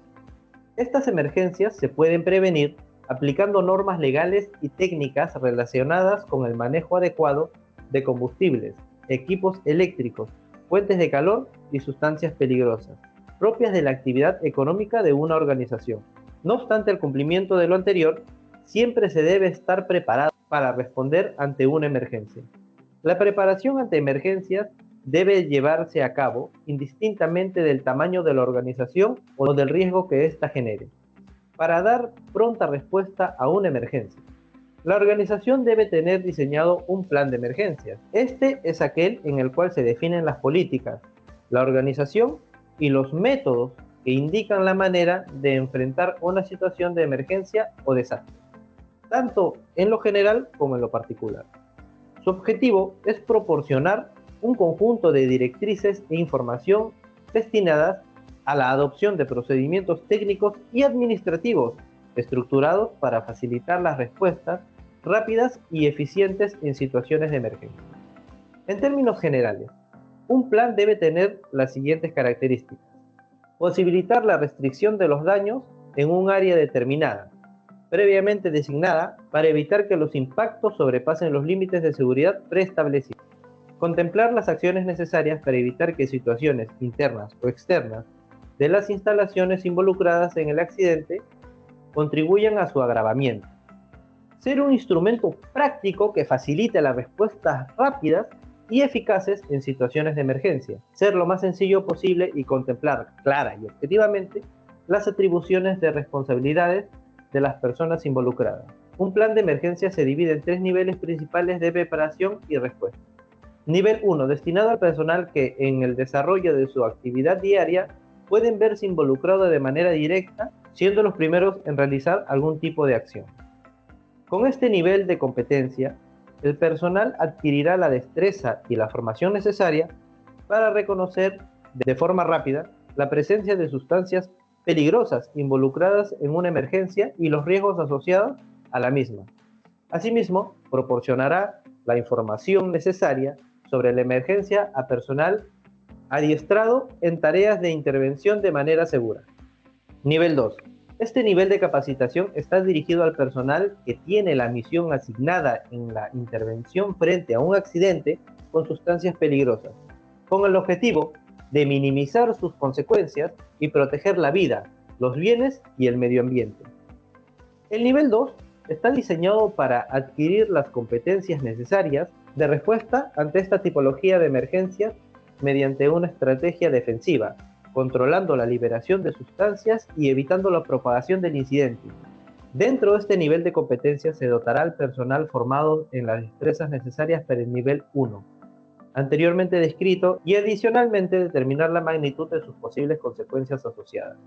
Estas emergencias se pueden prevenir aplicando normas legales y técnicas relacionadas con el manejo adecuado de combustibles, equipos eléctricos, fuentes de calor y sustancias peligrosas, propias de la actividad económica de una organización. No obstante el cumplimiento de lo anterior, siempre se debe estar preparado para responder ante una emergencia. La preparación ante emergencias debe llevarse a cabo indistintamente del tamaño de la organización o del riesgo que ésta genere, para dar pronta respuesta a una emergencia. La organización debe tener diseñado un plan de emergencias. Este es aquel en el cual se definen las políticas, la organización y los métodos que indican la manera de enfrentar una situación de emergencia o desastre, tanto en lo general como en lo particular. Su objetivo es proporcionar un conjunto de directrices e información destinadas a la adopción de procedimientos técnicos y administrativos estructurados para facilitar las respuestas rápidas y eficientes en situaciones de emergencia. En términos generales, un plan debe tener las siguientes características. posibilitar la restricción de los daños en un área determinada, previamente designada, para evitar que los impactos sobrepasen los límites de seguridad preestablecidos. Contemplar las acciones necesarias para evitar que situaciones internas o externas de las instalaciones involucradas en el accidente contribuyan a su agravamiento. Ser un instrumento práctico que facilite las respuestas rápidas y eficaces en situaciones de emergencia. Ser lo más sencillo posible y contemplar clara y objetivamente las atribuciones de responsabilidades de las personas involucradas. Un plan de emergencia se divide en tres niveles principales de preparación y respuesta. Nivel 1, destinado al personal que en el desarrollo de su actividad diaria pueden verse involucrados de manera directa, siendo los primeros en realizar algún tipo de acción. Con este nivel de competencia, el personal adquirirá la destreza y la formación necesaria para reconocer de forma rápida la presencia de sustancias peligrosas involucradas en una emergencia y los riesgos asociados a la misma. Asimismo, proporcionará la información necesaria sobre la emergencia a personal adiestrado en tareas de intervención de manera segura. Nivel 2. Este nivel de capacitación está dirigido al personal que tiene la misión asignada en la intervención frente a un accidente con sustancias peligrosas, con el objetivo de minimizar sus consecuencias y proteger la vida, los bienes y el medio ambiente. El nivel 2 está diseñado para adquirir las competencias necesarias de respuesta ante esta tipología de emergencias mediante una estrategia defensiva, controlando la liberación de sustancias y evitando la propagación del incidente. Dentro de este nivel de competencia se dotará al personal formado en las destrezas necesarias para el nivel 1, anteriormente descrito, y adicionalmente determinar la magnitud de sus posibles consecuencias asociadas.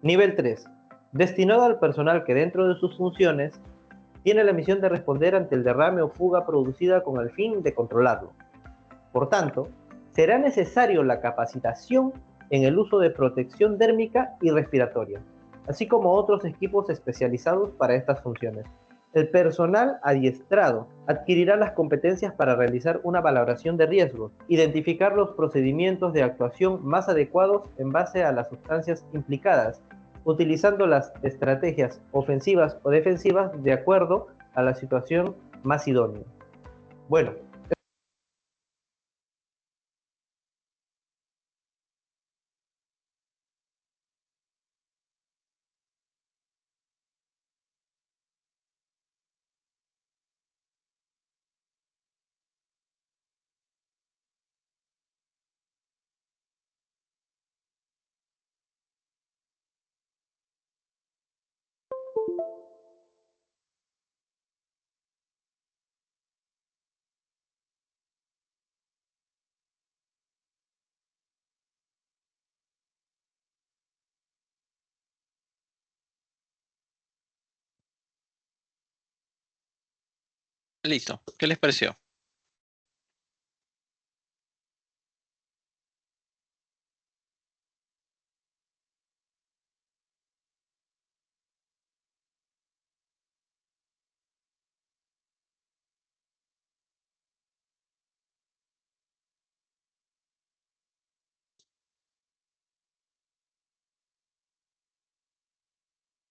Nivel 3. Destinado al personal que dentro de sus funciones tiene la misión de responder ante el derrame o fuga producida con el fin de controlarlo. Por tanto, será necesario la capacitación en el uso de protección térmica y respiratoria, así como otros equipos especializados para estas funciones. El personal adiestrado adquirirá las competencias para realizar una valoración de riesgos, identificar los procedimientos de actuación más adecuados en base a las sustancias implicadas, utilizando las estrategias ofensivas o defensivas de acuerdo a la situación más idónea. Bueno, Listo. ¿Qué les pareció?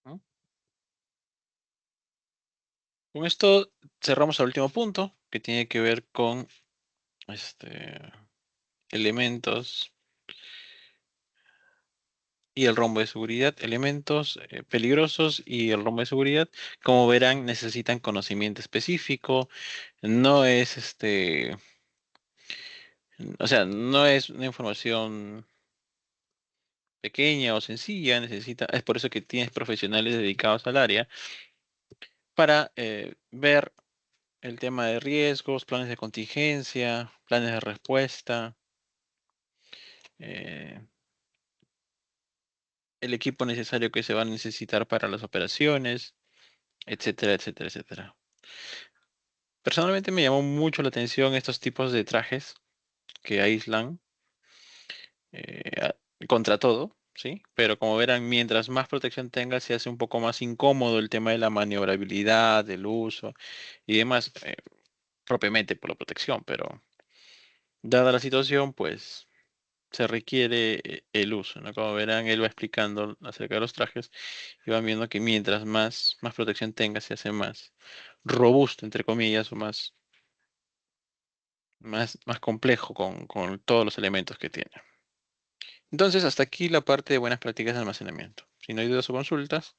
¿Mm? Con esto cerramos el último punto, que tiene que ver con elementos y el rombo de seguridad, elementos peligrosos y el rombo de seguridad. Como verán, necesitan conocimiento específico. No es o sea, no es una información pequeña o sencilla, es por eso que tienes profesionales dedicados al área para ver el tema de riesgos, planes de contingencia, planes de respuesta, eh, el equipo necesario que se va a necesitar para las operaciones, etcétera, etcétera, etcétera. Personalmente me llamó mucho la atención estos tipos de trajes que aíslan contra todo, ¿sí? Pero como verán, mientras más protección tenga, se hace un poco más incómodo el tema de la maniobrabilidad, del uso y demás, propiamente por la protección, pero dada la situación, pues se requiere el uso, ¿no? Como verán, él va explicando acerca de los trajes y van viendo que mientras más protección tenga, se hace más robusto, entre comillas, o más complejo con todos los elementos que tiene. Entonces, hasta aquí la parte de buenas prácticas de almacenamiento. Si no hay dudas o consultas,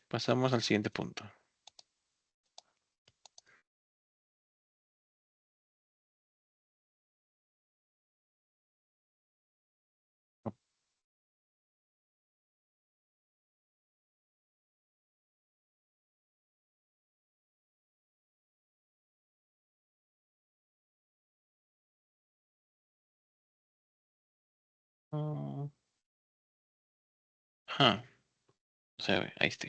pasamos al siguiente punto. Mm, Ajá, se ve, ahí está.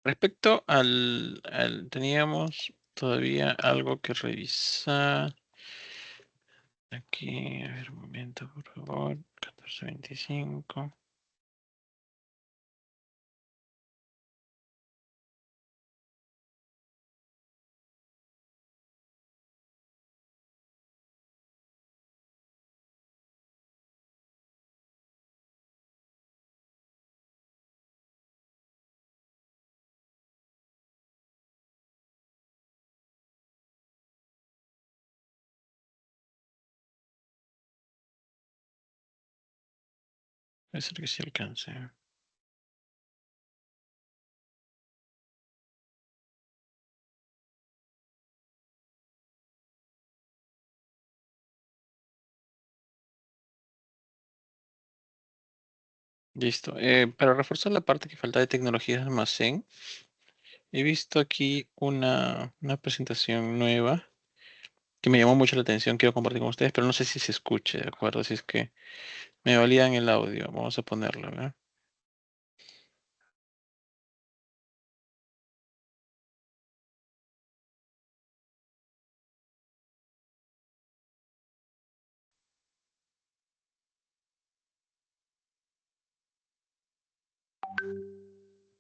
Respecto teníamos todavía algo que revisar. Aquí, a ver, un momento, por favor. 1425. Puede ser que sí alcance. Listo. Para reforzar la parte que falta de tecnología de almacén, he visto aquí una presentación nueva que me llamó mucho la atención. Quiero compartir con ustedes, pero no sé si se escuche, ¿de acuerdo? Si es que me validan el audio. Vamos a ponerlo, ¿verdad?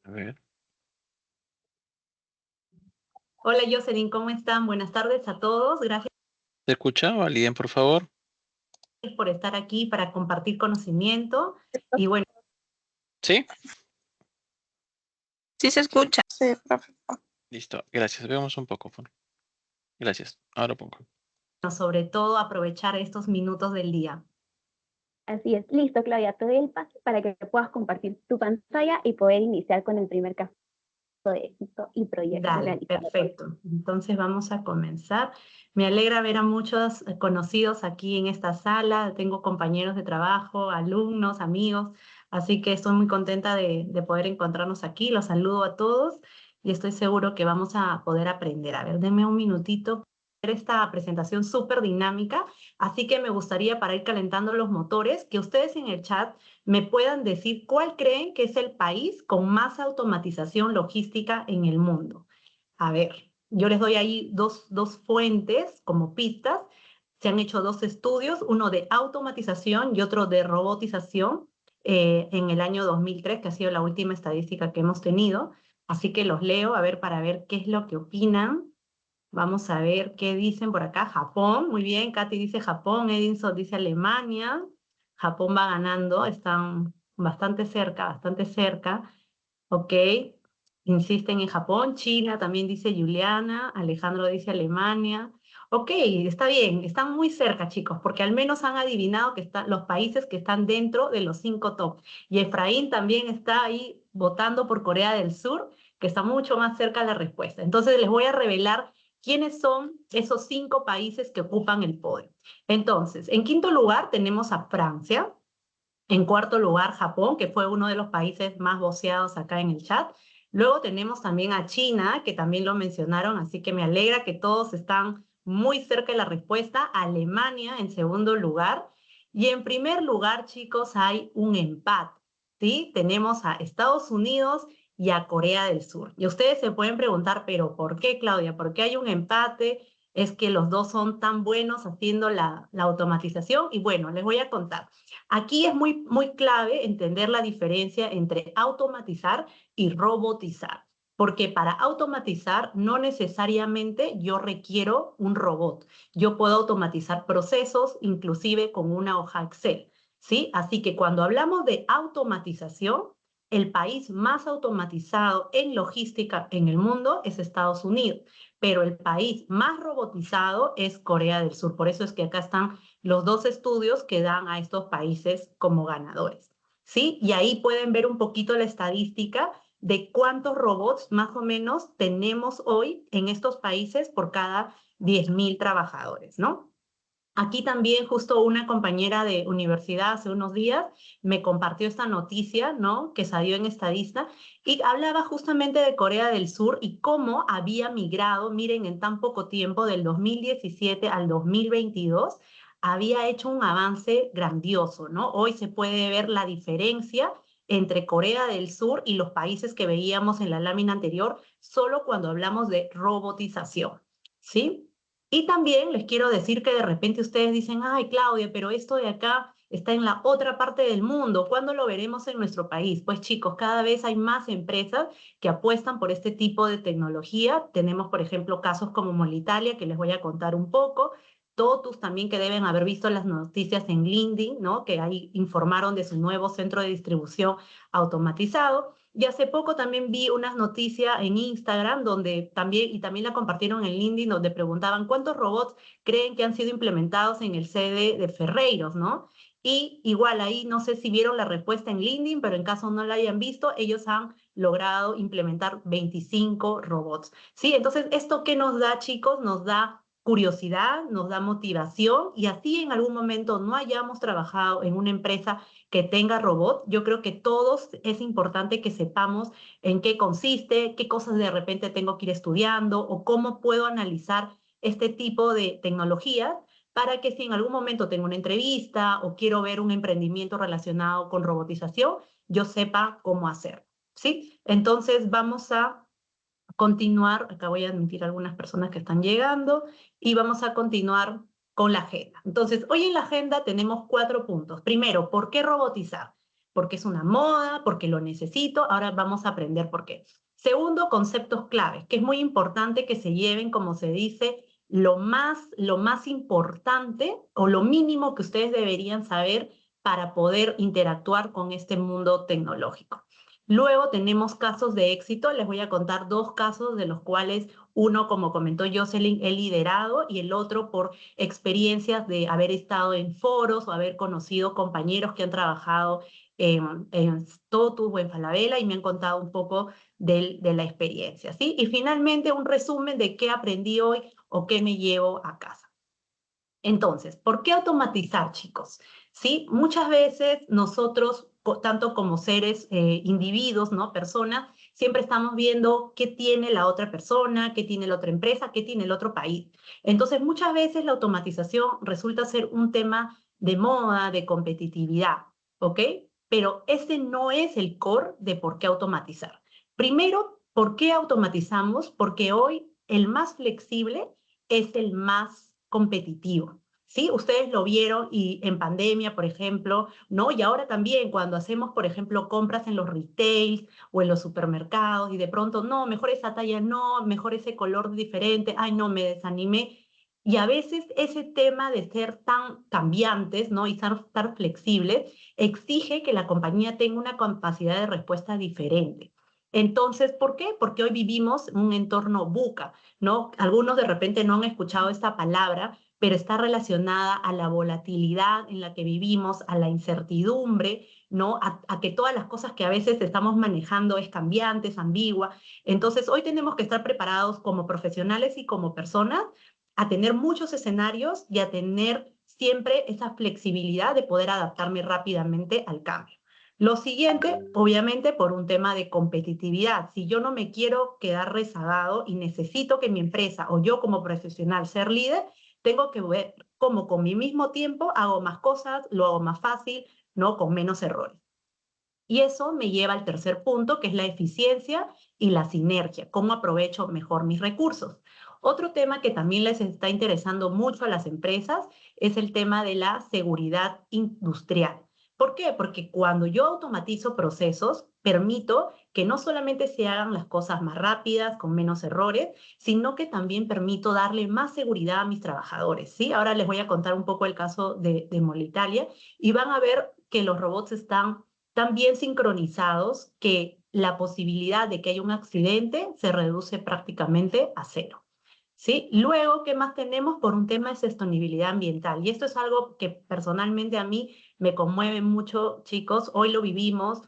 A ver. Hola Jocelyn, ¿cómo están? Buenas tardes a todos. Gracias ¿Se escucha? ¿Validen, por favor? por estar aquí para compartir conocimiento. Y bueno, ¿Sí? Sí se escucha. Sí, profe. Listo. Gracias. Veamos un poco. Gracias. Ahora pongo. sobre todo aprovechar estos minutos del día. Así es. Listo, Claudia, te doy el pase para que puedas compartir tu pantalla y poder iniciar con el primer caso de éxito y proyecto Dale, realizado. perfecto. Entonces vamos a comenzar. Me alegra ver a muchos conocidos aquí en esta sala. Tengo compañeros de trabajo, alumnos, amigos. Así que estoy muy contenta de poder encontrarnos aquí. Los saludo a todos y estoy seguro que vamos a poder aprender. A ver, denme un minutito para ver esta presentación súper dinámica. Así que me gustaría, para ir calentando los motores, que ustedes en el chat me puedan decir cuál creen que es el país con más automatización logística en el mundo. A ver, yo les doy ahí dos fuentes como pistas. Se han hecho dos estudios, uno de automatización y otro de robotización en el año 2003, que ha sido la última estadística que hemos tenido. Así que los leo, a ver, para ver qué es lo que opinan. Vamos a ver qué dicen por acá. Japón, muy bien. Katy dice Japón, Edinson dice Alemania. Japón va ganando, están bastante cerca, bastante cerca. Ok, insisten en Japón. China también dice Juliana. Alejandro dice Alemania. Ok, está bien, están muy cerca, chicos, porque al menos han adivinado que están los países que están dentro de los 5 top. Y Efraín también está ahí votando por Corea del Sur, que está mucho más cerca de la respuesta. Entonces les voy a revelar quiénes son esos 5 países que ocupan el podio. Entonces, en quinto lugar tenemos a Francia. En cuarto lugar, Japón, que fue uno de los países más voceados acá en el chat. Luego tenemos también a China, que también lo mencionaron, así que me alegra que todos están muy cerca de la respuesta. Alemania en segundo lugar. Y en primer lugar, chicos, hay un empate, ¿sí? Tenemos a Estados Unidos y a Corea del Sur. Y ustedes se pueden preguntar, ¿pero por qué, Claudia? ¿Por qué hay un empate es que los dos son tan buenos haciendo la automatización. Y bueno, les voy a contar. Aquí es muy clave entender la diferencia entre automatizar y robotizar. Porque para automatizar no necesariamente yo requiero un robot. Yo puedo automatizar procesos, inclusive con una hoja Excel, ¿sí? Así que cuando hablamos de automatización, el país más automatizado en logística en el mundo es Estados Unidos, pero el país más robotizado es Corea del Sur. Por eso es que acá están los dos estudios que dan a estos países como ganadores, ¿sí? Y ahí pueden ver un poquito la estadística de cuántos robots más o menos tenemos hoy en estos países por cada 10.000 trabajadores, ¿no? Aquí también justo una compañera de universidad hace unos días me compartió esta noticia, ¿no? Que salió en Estadista y hablaba justamente de Corea del Sur y cómo había migrado, miren, en tan poco tiempo, del 2017 al 2022, había hecho un avance grandioso, ¿no? Hoy se puede ver la diferencia entre Corea del Sur y los países que veíamos en la lámina anterior, solo cuando hablamos de robotización, ¿sí? Y también les quiero decir que de repente ustedes dicen, ay, Claudia, pero esto de acá está en la otra parte del mundo. ¿Cuándo lo veremos en nuestro país? Pues chicos, cada vez hay más empresas que apuestan por este tipo de tecnología. Tenemos, por ejemplo, casos como Molitalia, que les voy a contar un poco. Totus también, que deben haber visto las noticias en LinkedIn, ¿no? Que ahí informaron de su nuevo centro de distribución automatizado. Y hace poco también vi unas noticias en Instagram donde también la compartieron en LinkedIn, donde preguntaban cuántos robots creen que han sido implementados en el sede de Ferreiros, ¿no? Y igual ahí no sé si vieron la respuesta en LinkedIn, pero en caso no la hayan visto, ellos han logrado implementar 25 robots. ¿Sí? Entonces, ¿esto qué nos da, chicos? Nos da curiosidad, nos da motivación y así en algún momento no hayamos trabajado en una empresa que tenga robot, yo creo que todos es importante que sepamos en qué consiste, qué cosas de repente tengo que ir estudiando o cómo puedo analizar este tipo de tecnologías para que si en algún momento tengo una entrevista o quiero ver un emprendimiento relacionado con robotización, yo sepa cómo hacer, ¿sí? Entonces vamos a continuar, acá voy a admitir algunas personas que están llegando, y vamos a continuar con la agenda. Entonces, hoy en la agenda tenemos 4 puntos. Primero, ¿por qué robotizar? Porque es una moda, porque lo necesito, ahora vamos a aprender por qué. Segundo, conceptos claves, que es muy importante que se lleven, como se dice, lo más importante o lo mínimo que ustedes deberían saber para poder interactuar con este mundo tecnológico. Luego tenemos casos de éxito, les voy a contar 2 casos de los cuales uno, como comentó Jocelyn, he liderado y el otro por experiencias de haber estado en foros o haber conocido compañeros que han trabajado en Totus o en Falabella y me han contado un poco de la experiencia, ¿sí? Y finalmente un resumen de qué aprendí hoy o qué me llevo a casa. Entonces, ¿por qué automatizar, chicos? ¿Sí? Muchas veces nosotros, tanto como seres, individuos, ¿no? Personas, siempre estamos viendo qué tiene la otra persona, qué tiene la otra empresa, qué tiene el otro país. Entonces, muchas veces la automatización resulta ser un tema de moda, de competitividad, ¿ok? Pero ese no es el core de por qué automatizar. Primero, ¿por qué automatizamos? Porque hoy el más flexible es el más competitivo. ¿Sí? Ustedes lo vieron y en pandemia, por ejemplo, ¿no? Y ahora también cuando hacemos, por ejemplo, compras en los retails o en los supermercados y de pronto, no, mejor esa talla no, mejor ese color diferente, ay, no, me desanimé. Y a veces ese tema de ser tan cambiantes, ¿no? Y estar flexibles exige que la compañía tenga una capacidad de respuesta diferente. Entonces, ¿por qué? Porque hoy vivimos en un entorno VUCA, ¿no? Algunos de repente no han escuchado esta palabra, pero está relacionada a la volatilidad en la que vivimos, a la incertidumbre, ¿no? A que todas las cosas que a veces estamos manejando es cambiante, es ambigua. Entonces, hoy tenemos que estar preparados como profesionales y como personas a tener muchos escenarios y a tener siempre esa flexibilidad de poder adaptarme rápidamente al cambio. Lo siguiente, obviamente, por un tema de competitividad. Si yo no me quiero quedar rezagado y necesito que mi empresa o yo como profesional ser líder, tengo que ver cómo con mi mismo tiempo hago más cosas, lo hago más fácil, ¿no? Con menos errores. Y eso me lleva al tercer punto, que es la eficiencia y la sinergia, cómo aprovecho mejor mis recursos. Otro tema que también les está interesando mucho a las empresas es el tema de la seguridad industrial. ¿Por qué? Porque cuando yo automatizo procesos, permito que no solamente se hagan las cosas más rápidas, con menos errores, sino que también permito darle más seguridad a mis trabajadores, ¿sí? Ahora les voy a contar un poco el caso de Molitalia y van a ver que los robots están tan bien sincronizados que la posibilidad de que haya un accidente se reduce prácticamente a cero. ¿Sí? Luego, ¿qué más tenemos? Por un tema de sostenibilidad ambiental. Y esto es algo que personalmente a mí me conmueve mucho, chicos. Hoy lo vivimos.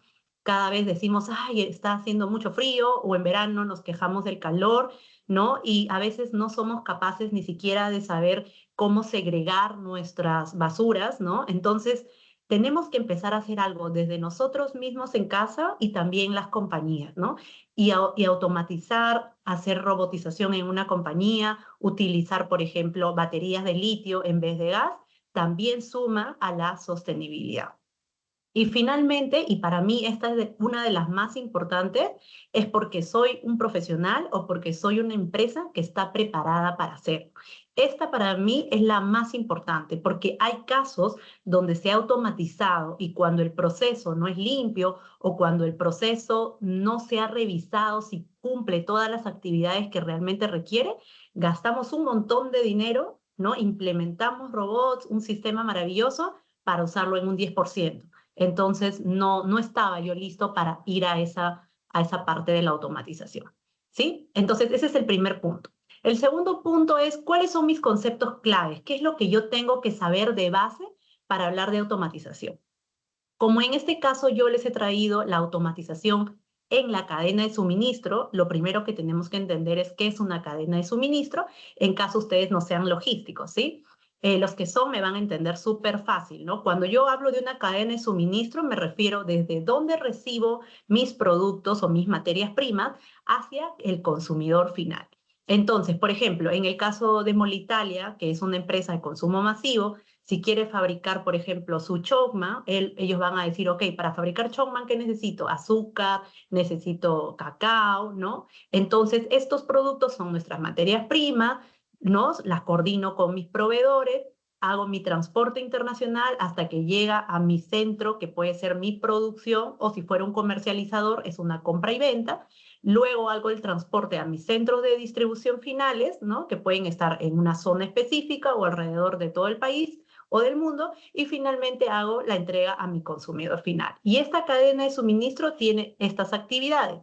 Cada vez decimos, ay, está haciendo mucho frío, o en verano nos quejamos del calor, ¿no? Y a veces no somos capaces ni siquiera de saber cómo segregar nuestras basuras, ¿no? Entonces, tenemos que empezar a hacer algo desde nosotros mismos en casa y también las compañías, ¿no? Y automatizar, hacer robotización en una compañía, utilizar, por ejemplo, baterías de litio en vez de gas, también suma a la sostenibilidad. Y finalmente, y para mí esta es una de las más importantes, es porque soy un profesional o porque soy una empresa que está preparada para hacerlo. Esta para mí es la más importante porque hay casos donde se ha automatizado y cuando el proceso no es limpio o cuando el proceso no se ha revisado si cumple todas las actividades que realmente requiere, gastamos un montón de dinero, ¿no? Implementamos robots, un sistema maravilloso para usarlo en un 10%. Entonces, no estaba yo listo para ir a esa parte de la automatización, ¿sí? Entonces, ese es el primer punto. El segundo punto es, ¿cuáles son mis conceptos claves? ¿Qué es lo que yo tengo que saber de base para hablar de automatización? Como en este caso yo les he traído la automatización en la cadena de suministro, lo primero que tenemos que entender es qué es una cadena de suministro, en caso ustedes no sean logísticos, ¿sí? Los que son me van a entender súper fácil, ¿no? Cuando yo hablo de una cadena de suministro, me refiero desde dónde recibo mis productos o mis materias primas hacia el consumidor final. Entonces, por ejemplo, en el caso de Molitalia, que es una empresa de consumo masivo, si quiere fabricar, por ejemplo, su chocman, ellos van a decir, ok, para fabricar chocman, ¿qué necesito? Azúcar, necesito cacao, ¿no? Entonces, estos productos son nuestras materias primas, ¿no? Las coordino con mis proveedores, hago mi transporte internacional hasta que llega a mi centro, que puede ser mi producción, o si fuera un comercializador, es una compra y venta. Luego hago el transporte a mis centros de distribución finales, ¿no? Que pueden estar en una zona específica o alrededor de todo el país o del mundo, y finalmente hago la entrega a mi consumidor final. Y esta cadena de suministro tiene estas actividades: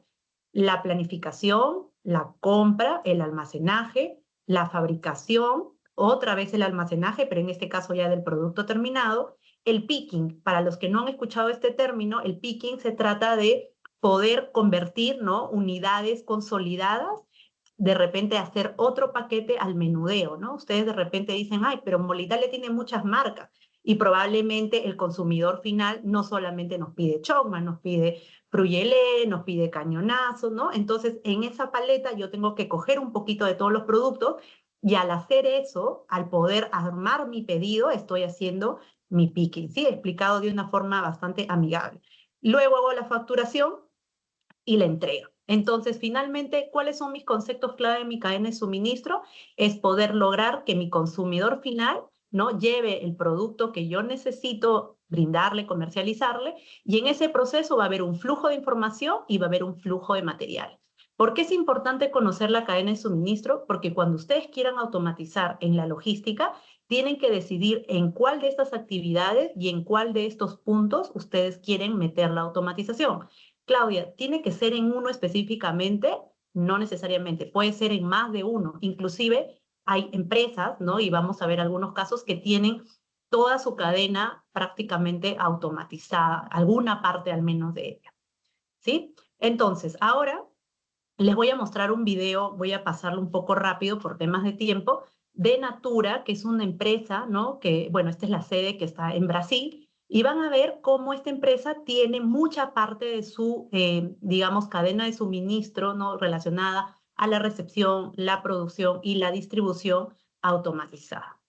la planificación, la compra, el almacenaje, la fabricación, otra vez el almacenaje, pero en este caso ya del producto terminado, el picking. Para los que no han escuchado este término, el picking se trata de poder convertir, ¿no?, unidades consolidadas, de repente hacer otro paquete al menudeo, ¿no? Ustedes de repente dicen, ay, pero Molitalia tiene muchas marcas y probablemente el consumidor final no solamente nos pide chocman, nos pide fruyelé, nos pide cañonazo, ¿no? Entonces, en esa paleta yo tengo que coger un poquito de todos los productos y al hacer eso, al poder armar mi pedido, estoy haciendo mi picking, ¿sí? Explicado de una forma bastante amigable. Luego hago la facturación y la entrega. Entonces, finalmente, ¿cuáles son mis conceptos clave en mi cadena de suministro? Es poder lograr que mi consumidor final, ¿no?, lleve el producto que yo necesito brindarle, comercializarle, y en ese proceso va a haber un flujo de información y va a haber un flujo de material. ¿Por qué es importante conocer la cadena de suministro? Porque cuando ustedes quieran automatizar en la logística, tienen que decidir en cuál de estas actividades y en cuál de estos puntos ustedes quieren meter la automatización. Claudia, ¿tiene que ser en uno específicamente? No necesariamente, puede ser en más de uno. Inclusive hay empresas, ¿no? Y vamos a ver algunos casos que tienen toda su cadena prácticamente automatizada, alguna parte al menos de ella, ¿sí? Entonces, ahora les voy a mostrar un video, voy a pasarlo un poco rápido por temas de tiempo, de Natura, que es una empresa, ¿no? Que, bueno, esta es la sede que está en Brasil, y van a ver cómo esta empresa tiene mucha parte de su, digamos, cadena de suministro, ¿no?, relacionada a la recepción, la producción y la distribución automatizada.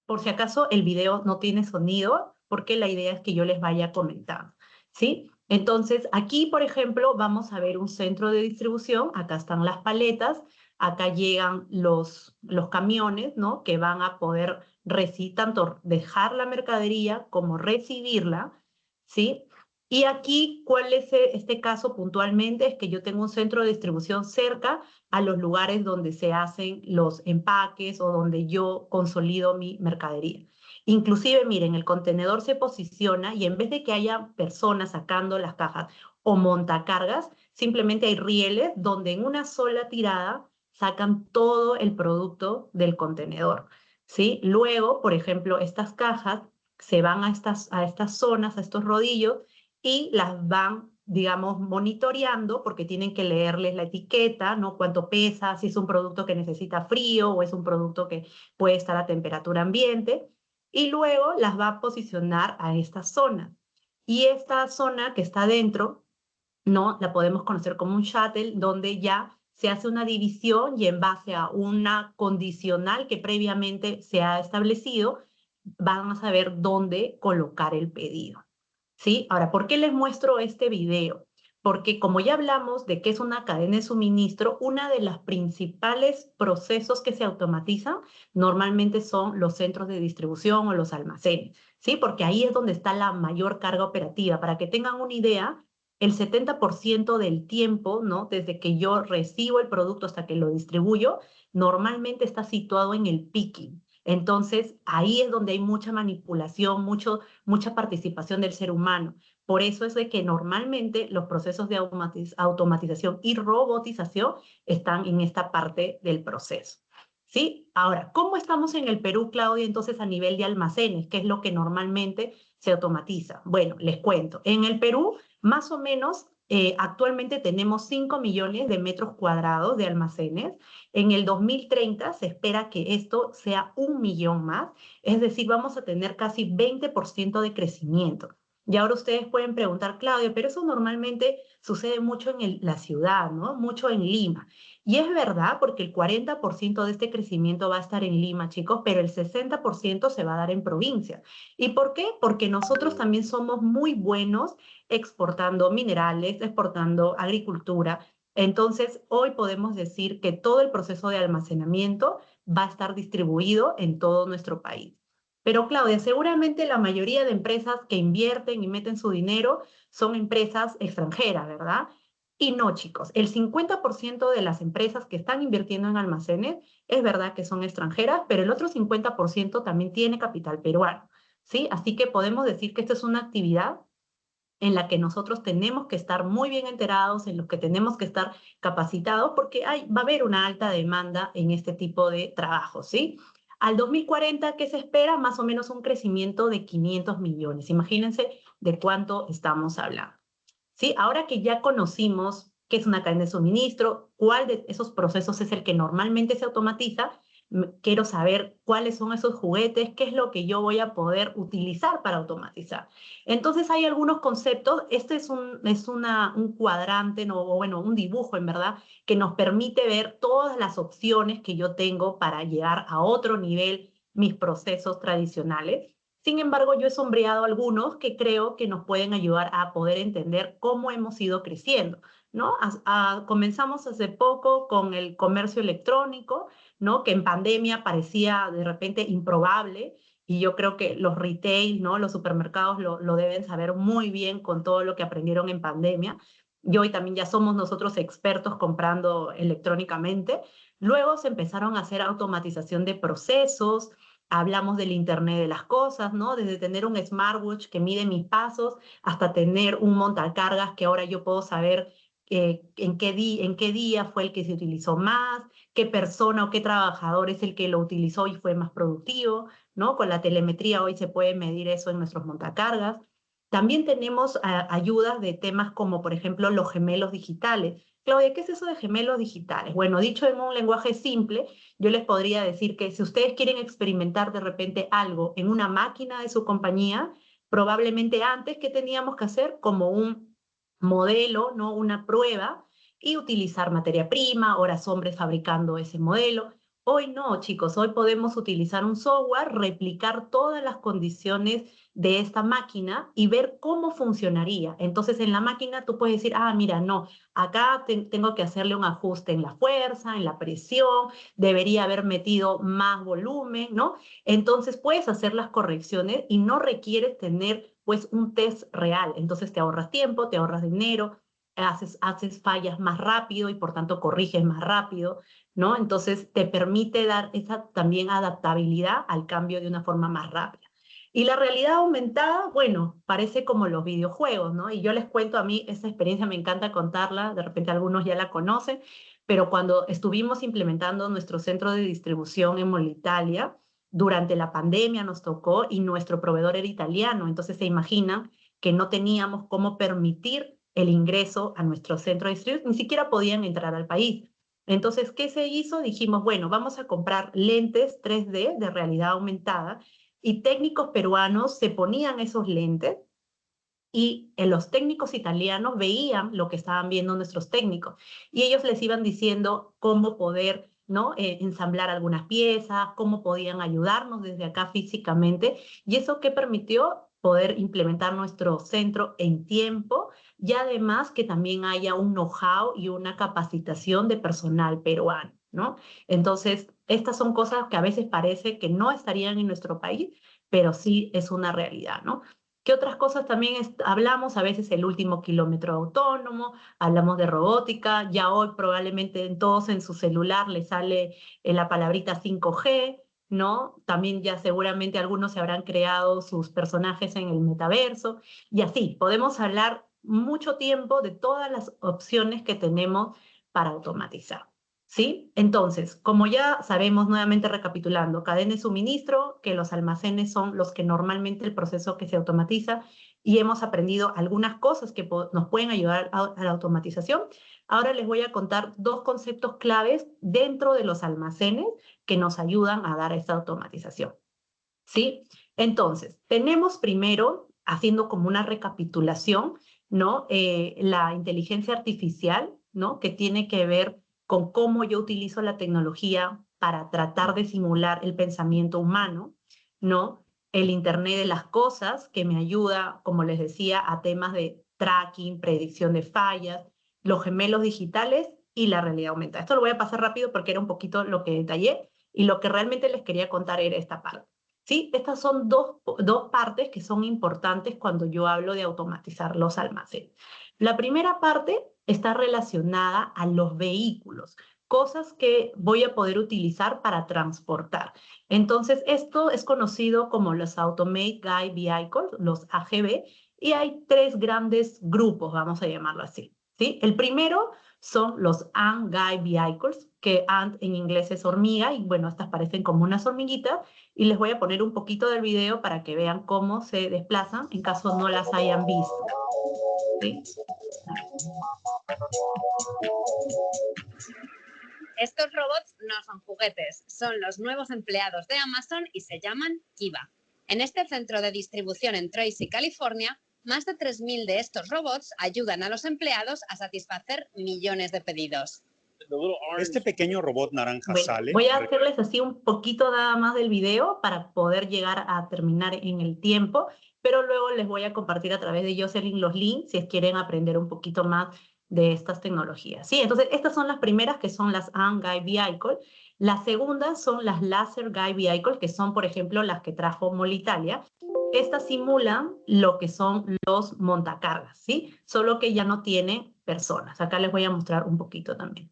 Por si acaso el video no tiene sonido, porque la idea es que yo les vaya comentando, ¿sí? Entonces, aquí, por ejemplo, vamos a ver un centro de distribución. Acá están las paletas, acá llegan los camiones, ¿no? Que van a poder tanto dejar la mercadería como recibirla, ¿sí? Y aquí, ¿cuál es este caso puntualmente? Es que yo tengo un centro de distribución cerca a los lugares donde se hacen los empaques o donde yo consolido mi mercadería. Inclusive, miren, el contenedor se posiciona y en vez de que haya personas sacando las cajas o montacargas, simplemente hay rieles donde en una sola tirada sacan todo el producto del contenedor, ¿sí? Luego, por ejemplo, estas cajas se van a estas zonas, a estos rodillos, y las van, digamos, monitoreando porque tienen que leerles la etiqueta, ¿no? Cuánto pesa, si es un producto que necesita frío o es un producto que puede estar a temperatura ambiente, y luego las va a posicionar a esta zona. Y esta zona que está dentro, ¿no? La podemos conocer como un shuttle, donde ya se hace una división y en base a una condicional que previamente se ha establecido, van a saber dónde colocar el pedido. ¿Sí? Ahora, ¿por qué les muestro este video? Porque como ya hablamos de qué es una cadena de suministro, una de las principales procesos que se automatizan normalmente son los centros de distribución o los almacenes, ¿sí? Porque ahí es donde está la mayor carga operativa. Para que tengan una idea, el 70% del tiempo, ¿no? Desde que yo recibo el producto hasta que lo distribuyo, normalmente está situado en el picking. Entonces, ahí es donde hay mucha manipulación, mucha participación del ser humano. Por eso es de que normalmente los procesos de automatización y robotización están en esta parte del proceso. ¿Sí? Ahora, ¿cómo estamos en el Perú, Claudia, entonces a nivel de almacenes? ¿Qué es lo que normalmente se automatiza? Bueno, les cuento. En el Perú, más o menos, actualmente tenemos 5 millones de metros cuadrados de almacenes. En el 2030 se espera que esto sea 1 millón más, es decir, vamos a tener casi 20% de crecimiento. Y ahora ustedes pueden preguntar, Claudia, pero eso normalmente sucede mucho en la ciudad, ¿no? Mucho en Lima. Y es verdad, porque el 40% de este crecimiento va a estar en Lima, chicos, pero el 60% se va a dar en provincia. ¿Y por qué? Porque nosotros también somos muy buenos exportando minerales, exportando agricultura. Entonces, hoy podemos decir que todo el proceso de almacenamiento va a estar distribuido en todo nuestro país. Pero Claudia, seguramente la mayoría de empresas que invierten y meten su dinero son empresas extranjeras, ¿verdad? Y no, chicos, el 50% de las empresas que están invirtiendo en almacenes es verdad que son extranjeras, pero el otro 50% también tiene capital peruano, ¿sí? Así que podemos decir que esta es una actividad en la que nosotros tenemos que estar muy bien enterados, en los que tenemos que estar capacitados, porque va a haber una alta demanda en este tipo de trabajos, ¿sí? Al 2040, ¿qué se espera? Más o menos un crecimiento de 500 millones. Imagínense de cuánto estamos hablando. ¿Sí? Ahora que ya conocimos qué es una cadena de suministro, cuál de esos procesos es el que normalmente se automatiza, quiero saber cuáles son esos juguetes, qué es lo que yo voy a poder utilizar para automatizar. Entonces hay algunos conceptos, este es un cuadrante, ¿no? O bueno, un dibujo en verdad, que nos permite ver todas las opciones que yo tengo para llegar a otro nivel mis procesos tradicionales. Sin embargo, yo he sombreado algunos que creo que nos pueden ayudar a poder entender cómo hemos ido creciendo, ¿no? Comenzamos hace poco con el comercio electrónico, ¿no? Que en pandemia parecía de repente improbable, y yo creo que los retail, ¿no? Los supermercados lo deben saber muy bien con todo lo que aprendieron en pandemia. Y hoy también ya somos nosotros expertos comprando electrónicamente. Luego se empezaron a hacer automatización de procesos. Hablamos del Internet de las cosas, ¿no? Desde tener un smartwatch que mide mis pasos hasta tener un montacargas que ahora yo puedo saber en qué día fue el que se utilizó más, qué persona o qué trabajador es el que lo utilizó y fue más productivo, ¿no? Con la telemetría hoy se puede medir eso en nuestros montacargas. También tenemos ayudas de temas como, por ejemplo, los gemelos digitales. Claudia, ¿qué es eso de gemelos digitales? Bueno, dicho en un lenguaje simple, yo les podría decir que si ustedes quieren experimentar de repente algo en una máquina de su compañía, probablemente antes, ¿qué teníamos que hacer? Como un modelo, ¿no? Una prueba, y utilizar materia prima, horas hombres fabricando ese modelo. Hoy no, chicos, hoy podemos utilizar un software, replicar todas las condiciones de esta máquina y ver cómo funcionaría. Entonces en la máquina tú puedes decir, ah, mira, no, acá tengo que hacerle un ajuste en la fuerza, en la presión, debería haber metido más volumen, ¿no? Entonces puedes hacer las correcciones y no requieres tener pues un test real. Entonces te ahorras tiempo, te ahorras dinero, haces fallas más rápido y por tanto corriges más rápido, ¿no? Entonces te permite dar esa también adaptabilidad al cambio de una forma más rápida. Y la realidad aumentada, bueno, parece como los videojuegos, ¿no? Y yo les cuento, a mí esa experiencia me encanta contarla, de repente algunos ya la conocen, pero cuando estuvimos implementando nuestro centro de distribución en Molitalia, durante la pandemia nos tocó y nuestro proveedor era italiano, entonces se imaginan que no teníamos cómo permitir el ingreso a nuestro centro de distribución, ni siquiera podían entrar al país. Entonces, ¿qué se hizo? Dijimos, bueno, vamos a comprar lentes 3D de realidad aumentada y técnicos peruanos se ponían esos lentes y los técnicos italianos veían lo que estaban viendo nuestros técnicos y ellos les iban diciendo cómo poder, ¿no? Ensamblar algunas piezas, cómo podían ayudarnos desde acá físicamente, y eso que permitió poder implementar nuestro centro en tiempo y además que también haya un know-how y una capacitación de personal peruano, ¿no? Entonces, estas son cosas que a veces parece que no estarían en nuestro país, pero sí es una realidad, ¿no? ¿Qué otras cosas también hablamos? A veces el último kilómetro autónomo, hablamos de robótica, ya hoy probablemente en todos en su celular les sale la palabrita 5G, ¿no? También ya seguramente algunos se habrán creado sus personajes en el metaverso, y así, podemos hablar mucho tiempo de todas las opciones que tenemos para automatizar. ¿Sí? Entonces, como ya sabemos, nuevamente recapitulando, cadena de suministro, que los almacenes son los que normalmente el proceso que se automatiza, y hemos aprendido algunas cosas que nos pueden ayudar a la automatización. Ahora les voy a contar dos conceptos claves dentro de los almacenes que nos ayudan a dar esta automatización. ¿Sí? Entonces, tenemos primero, haciendo como una recapitulación, ¿no? La inteligencia artificial, ¿no? Que tiene que ver con cómo yo utilizo la tecnología para tratar de simular el pensamiento humano, ¿no? El Internet de las cosas, que me ayuda, como les decía, a temas de tracking, predicción de fallas, los gemelos digitales y la realidad aumentada. Esto lo voy a pasar rápido porque era un poquito lo que detallé y lo que realmente les quería contar era esta parte. ¿Sí? Estas son dos partes que son importantes cuando yo hablo de automatizar los almacenes. La primera parte está relacionada a los vehículos, cosas que voy a poder utilizar para transportar. Entonces, esto es conocido como los Automate Guide Vehicles, los AGV, y hay tres grandes grupos, vamos a llamarlo así. ¿Sí? El primero son los Ant Guide Vehicles, que Ant en inglés es hormiga, y bueno, estas parecen como unas hormiguitas, y les voy a poner un poquito del video para que vean cómo se desplazan en caso no las hayan visto. ¿Sí? Estos robots no son juguetes, son los nuevos empleados de Amazon y se llaman Kiva. En este centro de distribución en Tracy, California, más de 3.000 de estos robots ayudan a los empleados a satisfacer millones de pedidos. Este pequeño robot naranja sale. Voy a hacerles así un poquito nada más del video para poder llegar a terminar en el tiempo, pero luego les voy a compartir a través de Jocelyn los links si quieren aprender un poquito más de estas tecnologías. Sí, entonces estas son las primeras, que son las Ant Guide Vehicle. Las segundas son las Laser Guide Vehicle, que son, por ejemplo, las que trajo Molitalia. Estas simulan lo que son los montacargas, ¿sí? Solo que ya no tienen personas. Acá les voy a mostrar un poquito también.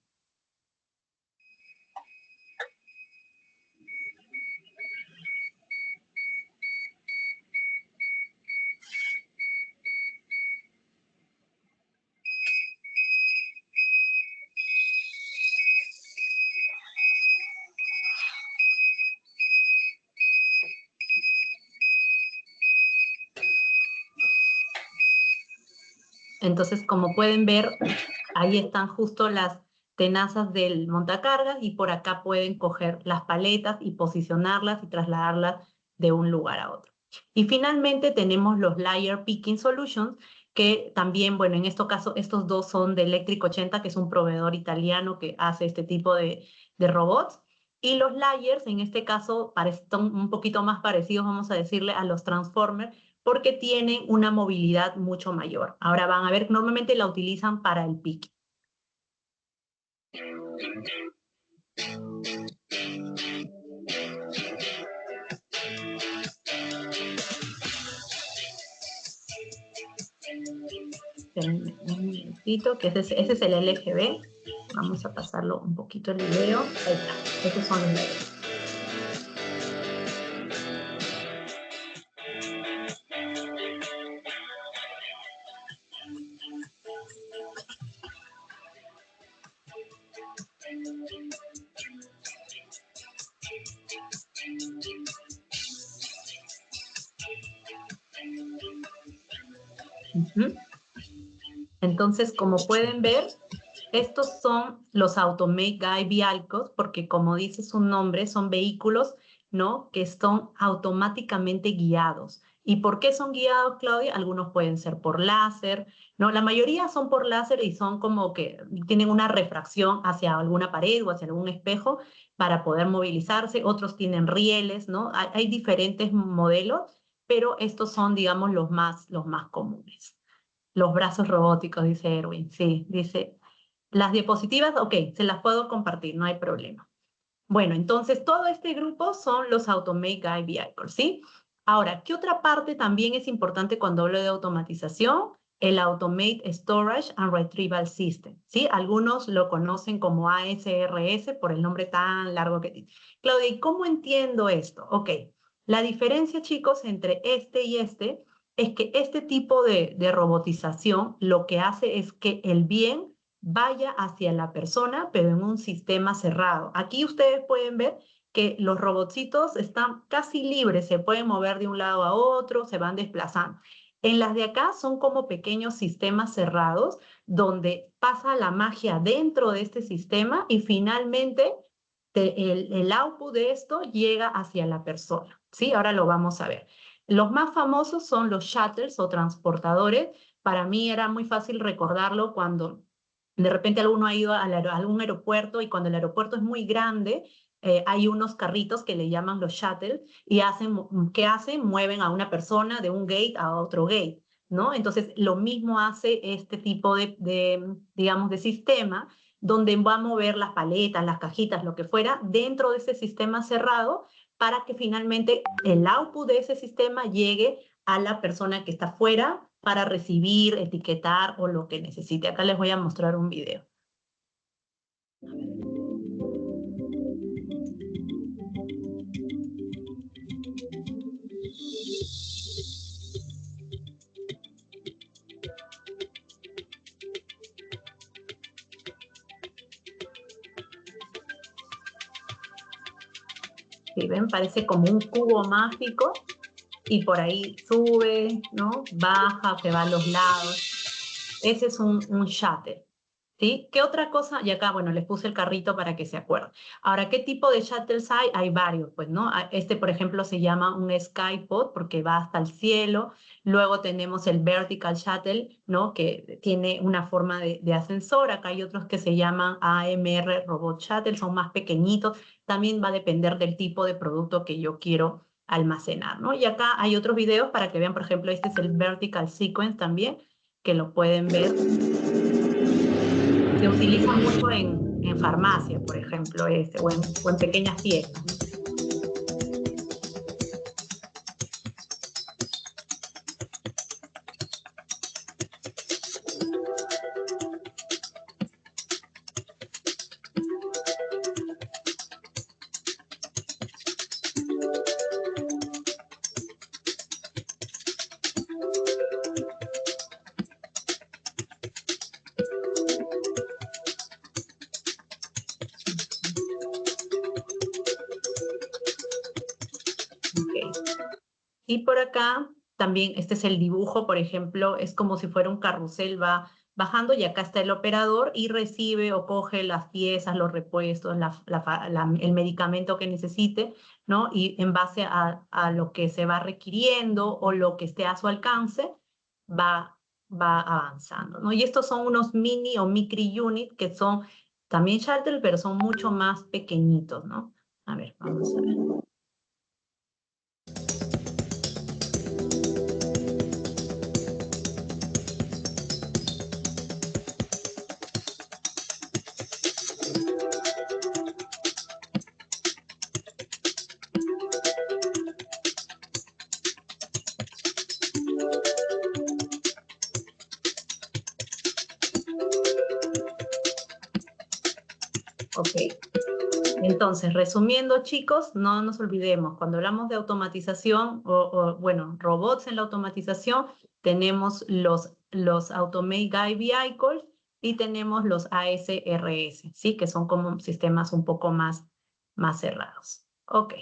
Entonces, como pueden ver, ahí están justo las tenazas del montacargas y por acá pueden coger las paletas y posicionarlas y trasladarlas de un lugar a otro. Y finalmente tenemos los Layer Picking Solutions, que también, bueno, en este caso, estos dos son de Electric 80, que es un proveedor italiano que hace este tipo de robots. Y los Layers, en este caso, son un poquito más parecidos, vamos a decirle, a los Transformers, porque tienen una movilidad mucho mayor. Ahora van a ver, normalmente la utilizan para el pique. Espérenme un minutito, que ese es el LGB. Vamos a pasarlo un poquito el video. Ahí está, estos son los LGB. Entonces, como pueden ver, estos son los Automate Guide Vehicles, porque como dice su nombre, son vehículos, ¿no?, que son automáticamente guiados. ¿Y por qué son guiados, Claudia? Algunos pueden ser por láser, ¿no? La mayoría son por láser y son como que tienen una refracción hacia alguna pared o hacia algún espejo para poder movilizarse. Otros tienen rieles, ¿no? Hay diferentes modelos, pero estos son, digamos, los más comunes. Los brazos robóticos, dice Erwin. Sí, dice, las diapositivas, ok, se las puedo compartir, no hay problema. Bueno, entonces todo este grupo son los Automate Guide Vehicles, ¿sí? Ahora, ¿qué otra parte también es importante cuando hablo de automatización? El Automate Storage and Retrieval System, ¿sí? Algunos lo conocen como ASRS por el nombre tan largo que tiene. Claudia, ¿y cómo entiendo esto? Ok, la diferencia, chicos, entre este y este es que este tipo de robotización lo que hace es que el bien vaya hacia la persona, pero en un sistema cerrado. Aquí ustedes pueden ver que los robotcitos están casi libres, se pueden mover de un lado a otro, se van desplazando. En las de acá son como pequeños sistemas cerrados donde pasa la magia dentro de este sistema y finalmente el output de esto llega hacia la persona, ¿sí? Ahora lo vamos a ver. Los más famosos son los shuttles o transportadores. Para mí era muy fácil recordarlo cuando de repente alguno ha ido a algún aeropuerto y cuando el aeropuerto es muy grande, hay unos carritos que le llaman los shuttles y ¿qué hacen? Mueven a una persona de un gate a otro gate, ¿no? Entonces, lo mismo hace este tipo digamos, de sistema donde va a mover las paletas, las cajitas, lo que fuera, dentro de ese sistema cerrado para que finalmente el output de ese sistema llegue a la persona que está fuera para recibir, etiquetar o lo que necesite. Acá les voy a mostrar un video. Si ven, parece como un cubo mágico y por ahí sube, ¿no? Baja, se va a los lados. Ese es un shuttle, ¿sí? ¿Qué otra cosa? Y acá, bueno, les puse el carrito para que se acuerden. Ahora, ¿qué tipo de shuttles hay? Hay varios, pues, ¿no? Este, por ejemplo, se llama un Skypod porque va hasta el cielo. Luego tenemos el Vertical Shuttle, ¿no? Que tiene una forma de ascensor. Acá hay otros que se llaman AMR Robot Shuttle, son más pequeñitos. También va a depender del tipo de producto que yo quiero almacenar, ¿no? Y acá hay otros videos para que vean, por ejemplo, este es el Vertical Sequence también, que lo pueden ver. Se utiliza mucho en farmacia, por ejemplo, o en pequeñas fiestas. Y por acá también, este es el dibujo, por ejemplo, es como si fuera un carrusel, va bajando y acá está el operador y recibe o coge las piezas, los repuestos, el medicamento que necesite, ¿no? Y en base a lo que se va requiriendo o lo que esté a su alcance, va avanzando, ¿no? Y estos son unos mini o micri unit que son también shuttle, pero son mucho más pequeñitos, ¿no? A ver, vamos a ver. Ok. Entonces, resumiendo, chicos, no nos olvidemos, cuando hablamos de automatización bueno, robots en la automatización, tenemos los Automate Guide Vehicles y tenemos los ASRS, ¿sí? Que son como sistemas un poco más cerrados. Ok.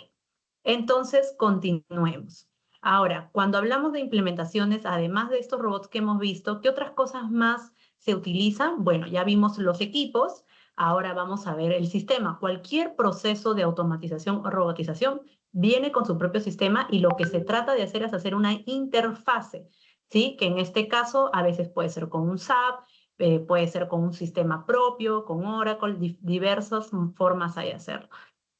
Entonces, continuemos. Ahora, cuando hablamos de implementaciones, además de estos robots que hemos visto, ¿qué otras cosas más se utilizan? Bueno, ya vimos los equipos. Ahora vamos a ver el sistema. Cualquier proceso de automatización o robotización viene con su propio sistema y lo que se trata de hacer es hacer una interfase, ¿sí? Que en este caso a veces puede ser con un SAP, puede ser con un sistema propio, con Oracle, diversas formas hay de hacerlo.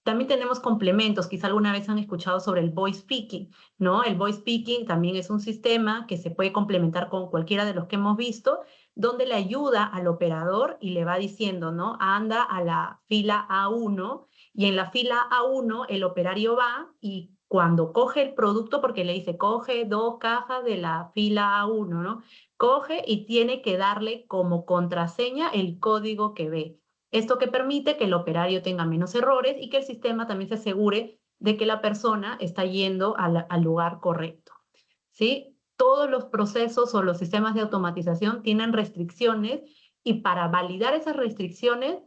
También tenemos complementos, quizá alguna vez han escuchado sobre el voice picking, ¿no? El voice picking también es un sistema que se puede complementar con cualquiera de los que hemos visto, donde le ayuda al operador y le va diciendo, ¿no? Anda a la fila A1 y en la fila A1 el operario va y cuando coge el producto, porque le dice, coge 2 cajas de la fila A1, ¿no? Coge y tiene que darle como contraseña el código que ve. Esto que permite que el operario tenga menos errores y que el sistema también se asegure de que la persona está yendo al lugar correcto, ¿sí? Todos los procesos o los sistemas de automatización tienen restricciones y para validar esas restricciones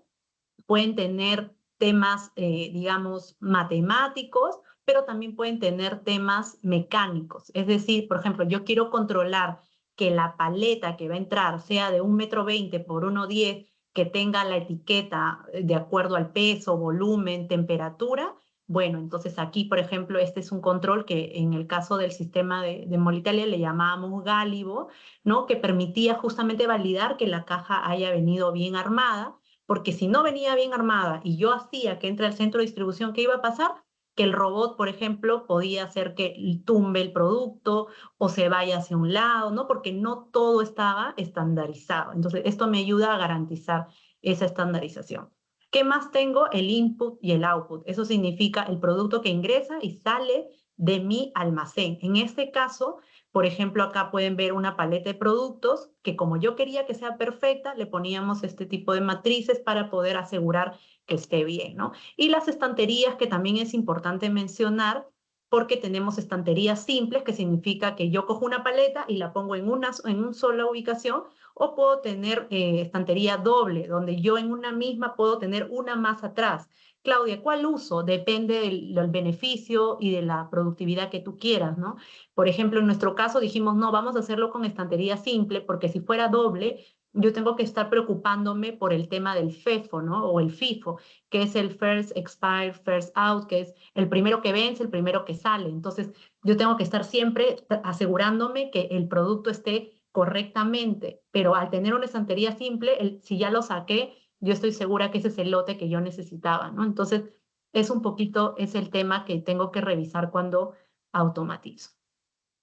pueden tener temas, digamos, matemáticos, pero también pueden tener temas mecánicos. Es decir, por ejemplo, yo quiero controlar que la paleta que va a entrar sea de 1,20 m por 1,10 m, que tenga la etiqueta de acuerdo al peso, volumen, temperatura. Bueno, entonces aquí, por ejemplo, este es un control que en el caso del sistema de Molitalia le llamábamos Gálibo, ¿no? Que permitía justamente validar que la caja haya venido bien armada, porque si no venía bien armada y yo hacía que entre al centro de distribución, ¿qué iba a pasar? Que el robot, por ejemplo, podía hacer que tumbe el producto o se vaya hacia un lado, ¿no? Porque no todo estaba estandarizado. Entonces, esto me ayuda a garantizar esa estandarización. ¿Qué más tengo? El input y el output. Eso significa el producto que ingresa y sale de mi almacén. En este caso, por ejemplo, acá pueden ver una paleta de productos que como yo quería que sea perfecta, le poníamos este tipo de matrices para poder asegurar que esté bien, ¿no? Y las estanterías, que también es importante mencionar, porque tenemos estanterías simples, que significa que yo cojo una paleta y la pongo en una sola ubicación, o puedo tener estantería doble, donde yo en una misma puedo tener una más atrás. Claudia, ¿cuál uso? Depende del beneficio y de la productividad que tú quieras, ¿no? Por ejemplo, en nuestro caso dijimos, no, vamos a hacerlo con estantería simple, porque si fuera doble, yo tengo que estar preocupándome por el tema del FEFO, ¿no? O el FIFO, que es el First Expire, First Out, que es el primero que vence, el primero que sale. Entonces, yo tengo que estar siempre asegurándome que el producto esté correctamente, pero al tener una estantería simple, si ya lo saqué, yo estoy segura que ese es el lote que yo necesitaba, ¿no? Entonces, es un poquito, es el tema que tengo que revisar cuando automatizo.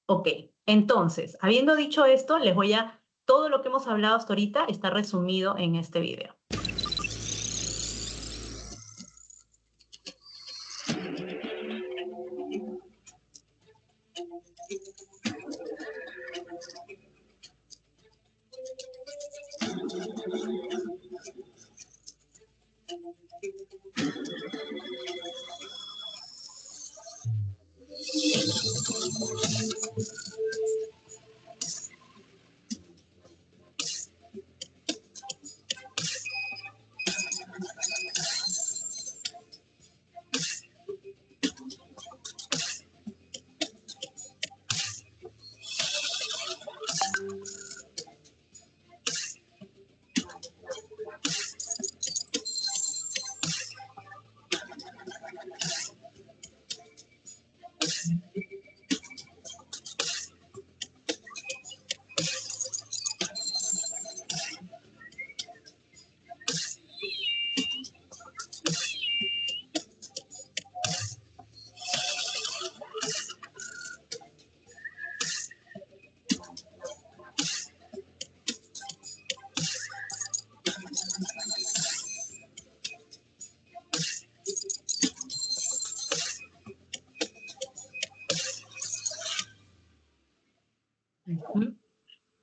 Ok, entonces, habiendo dicho esto, todo lo que hemos hablado hasta ahorita está resumido en este video.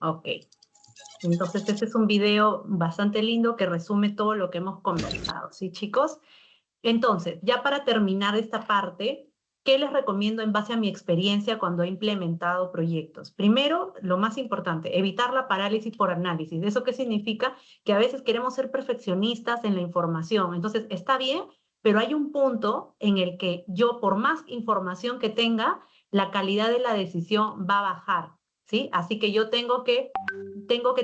Ok. Entonces, este es un video bastante lindo que resume todo lo que hemos conversado, ¿sí, chicos? Entonces, ya para terminar esta parte, ¿qué les recomiendo en base a mi experiencia cuando he implementado proyectos? Primero, lo más importante, evitar la parálisis por análisis. ¿Eso qué significa? Que a veces queremos ser perfeccionistas en la información. Entonces, está bien, pero hay un punto en el que yo, por más información que tenga, la calidad de la decisión va a bajar, ¿sí? Así que yo tengo que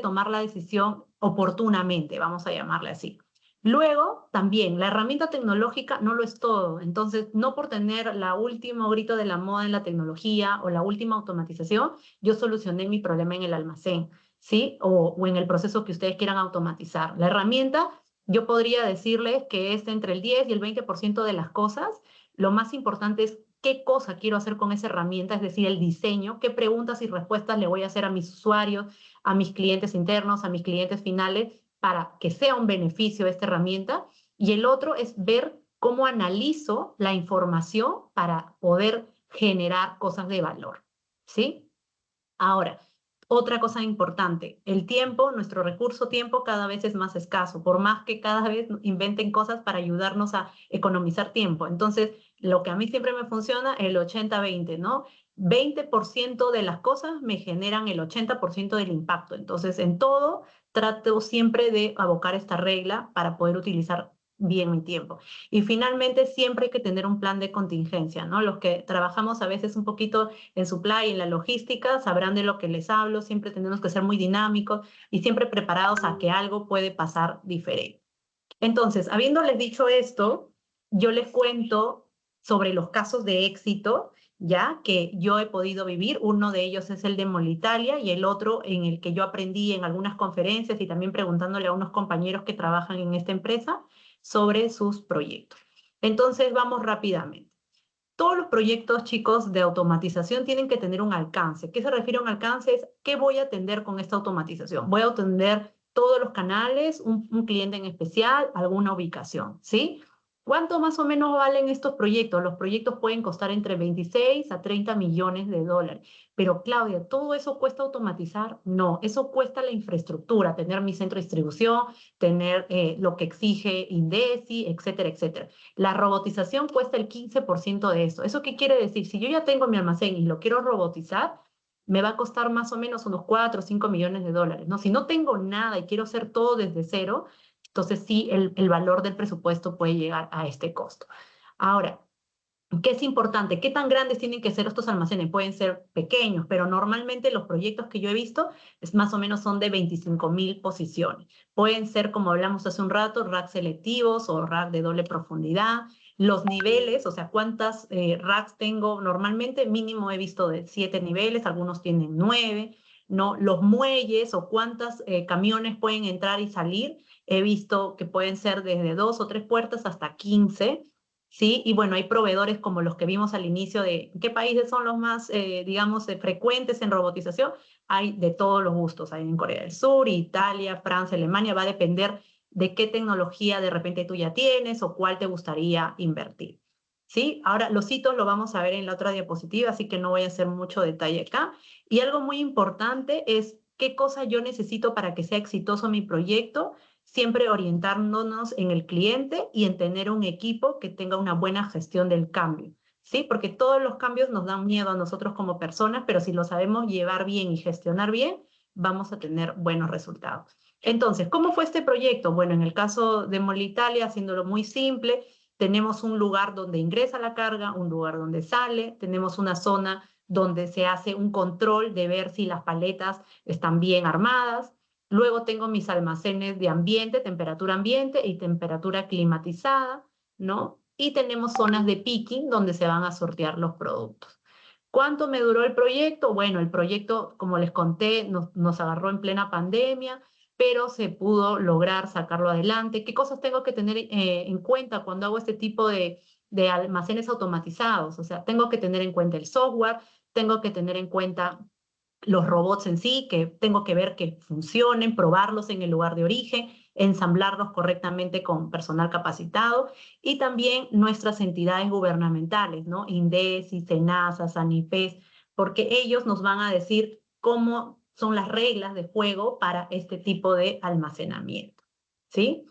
tomar la decisión oportunamente, vamos a llamarle así. Luego, también, la herramienta tecnológica no lo es todo. Entonces, no por tener la último grito de la moda en la tecnología o la última automatización, yo solucioné mi problema en el almacén, ¿sí? O en el proceso que ustedes quieran automatizar. La herramienta, yo podría decirles que es entre el 10 y el 20% de las cosas. Lo más importante es qué cosa quiero hacer con esa herramienta, es decir, el diseño, qué preguntas y respuestas le voy a hacer a mis usuarios, a mis clientes internos, a mis clientes finales, para que sea un beneficio esta herramienta. Y el otro es ver cómo analizo la información para poder generar cosas de valor, ¿sí? Ahora, otra cosa importante, el tiempo, nuestro recurso tiempo cada vez es más escaso, por más que cada vez inventen cosas para ayudarnos a economizar tiempo. Entonces, lo que a mí siempre me funciona, el 80-20, ¿no? 20% de las cosas me generan el 80% del impacto. Entonces, en todo, trato siempre de abocar esta regla para poder utilizar bien mi tiempo. Y finalmente, siempre hay que tener un plan de contingencia, ¿no? Los que trabajamos a veces un poquito en supply, en la logística, sabrán de lo que les hablo. Siempre tenemos que ser muy dinámicos y siempre preparados a que algo puede pasar diferente. Entonces, habiéndoles dicho esto, yo les cuento sobre los casos de éxito, ya que yo he podido vivir. Uno de ellos es el de Molitalia y el otro en el que yo aprendí en algunas conferencias y también preguntándole a unos compañeros que trabajan en esta empresa sobre sus proyectos. Entonces, vamos rápidamente. Todos los proyectos, chicos, de automatización tienen que tener un alcance. ¿Qué se refiere a un alcance? Es ¿qué voy a atender con esta automatización? Voy a atender todos los canales, un cliente en especial, alguna ubicación, ¿sí? ¿Cuánto más o menos valen estos proyectos? Los proyectos pueden costar entre 26 a 30 millones de dólares. Pero Claudia, ¿todo eso cuesta automatizar? No, eso cuesta la infraestructura, tener mi centro de distribución, tener lo que exige INDECI, etcétera, etcétera. La robotización cuesta el 15% de eso. ¿Eso qué quiere decir? Si yo ya tengo mi almacén y lo quiero robotizar, me va a costar más o menos unos 4 o 5 millones de dólares, ¿no? Si no tengo nada y quiero hacer todo desde cero, entonces sí, el valor del presupuesto puede llegar a este costo. Ahora, ¿qué es importante? ¿Qué tan grandes tienen que ser estos almacenes? Pueden ser pequeños, pero normalmente los proyectos que yo he visto es más o menos son de 25.000 posiciones. Pueden ser, como hablamos hace un rato, racks selectivos o rack de doble profundidad. Los niveles, o sea, cuántas racks tengo normalmente, mínimo he visto de 7 niveles, algunos tienen 9, ¿no? Los muelles o cuántos camiones pueden entrar y salir, he visto que pueden ser desde 2 o 3 puertas hasta 15, ¿sí? Y bueno, hay proveedores como los que vimos al inicio de qué países son los más, digamos, frecuentes en robotización. Hay de todos los gustos, hay en Corea del Sur, Italia, Francia, Alemania, va a depender de qué tecnología de repente tú ya tienes o cuál te gustaría invertir, ¿sí? Ahora, los hitos lo vamos a ver en la otra diapositiva, así que no voy a hacer mucho detalle acá. Y algo muy importante es qué cosa yo necesito para que sea exitoso mi proyecto, siempre orientándonos en el cliente y en tener un equipo que tenga una buena gestión del cambio, ¿sí? Porque todos los cambios nos dan miedo a nosotros como personas, pero si lo sabemos llevar bien y gestionar bien, vamos a tener buenos resultados. Entonces, ¿cómo fue este proyecto? Bueno, en el caso de Molitalia, haciéndolo muy simple, tenemos un lugar donde ingresa la carga, un lugar donde sale, tenemos una zona donde se hace un control de ver si las paletas están bien armadas. Luego tengo mis almacenes de ambiente, temperatura ambiente y temperatura climatizada, ¿no? Y tenemos zonas de picking donde se van a sortear los productos. ¿Cuánto me duró el proyecto? Bueno, el proyecto, como les conté, nos agarró en plena pandemia, pero se pudo lograr sacarlo adelante. ¿Qué cosas tengo que tener en cuenta cuando hago este tipo de almacenes automatizados? O sea, tengo que tener en cuenta el software, tengo que tener en cuenta los robots en sí, que tengo que ver que funcionen, probarlos en el lugar de origen, ensamblarlos correctamente con personal capacitado y también nuestras entidades gubernamentales, ¿no? INDECI, SENASA, SANIPES, porque ellos nos van a decir cómo son las reglas de juego para este tipo de almacenamiento, ¿sí?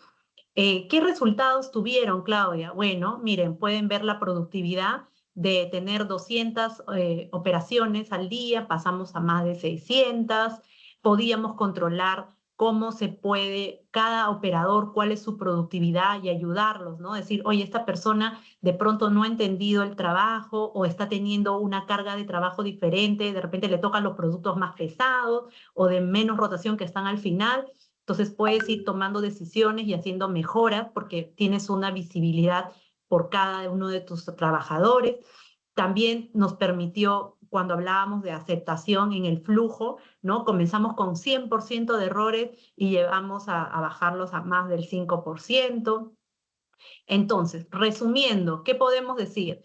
¿Qué resultados tuvieron, Claudia? Bueno, miren, pueden ver la productividad de tener 200 operaciones al día, pasamos a más de 600, podíamos controlar cómo se puede, cada operador, cuál es su productividad y ayudarlos, ¿no? Decir, oye, esta persona de pronto no ha entendido el trabajo o está teniendo una carga de trabajo diferente, de repente le tocan los productos más pesados o de menos rotación que están al final. Entonces puedes ir tomando decisiones y haciendo mejoras porque tienes una visibilidad por cada uno de tus trabajadores. También nos permitió, cuando hablábamos de aceptación en el flujo, ¿no? Comenzamos con 100% de errores y llevamos a bajarlos a más del 5%. Entonces, resumiendo, ¿qué podemos decir?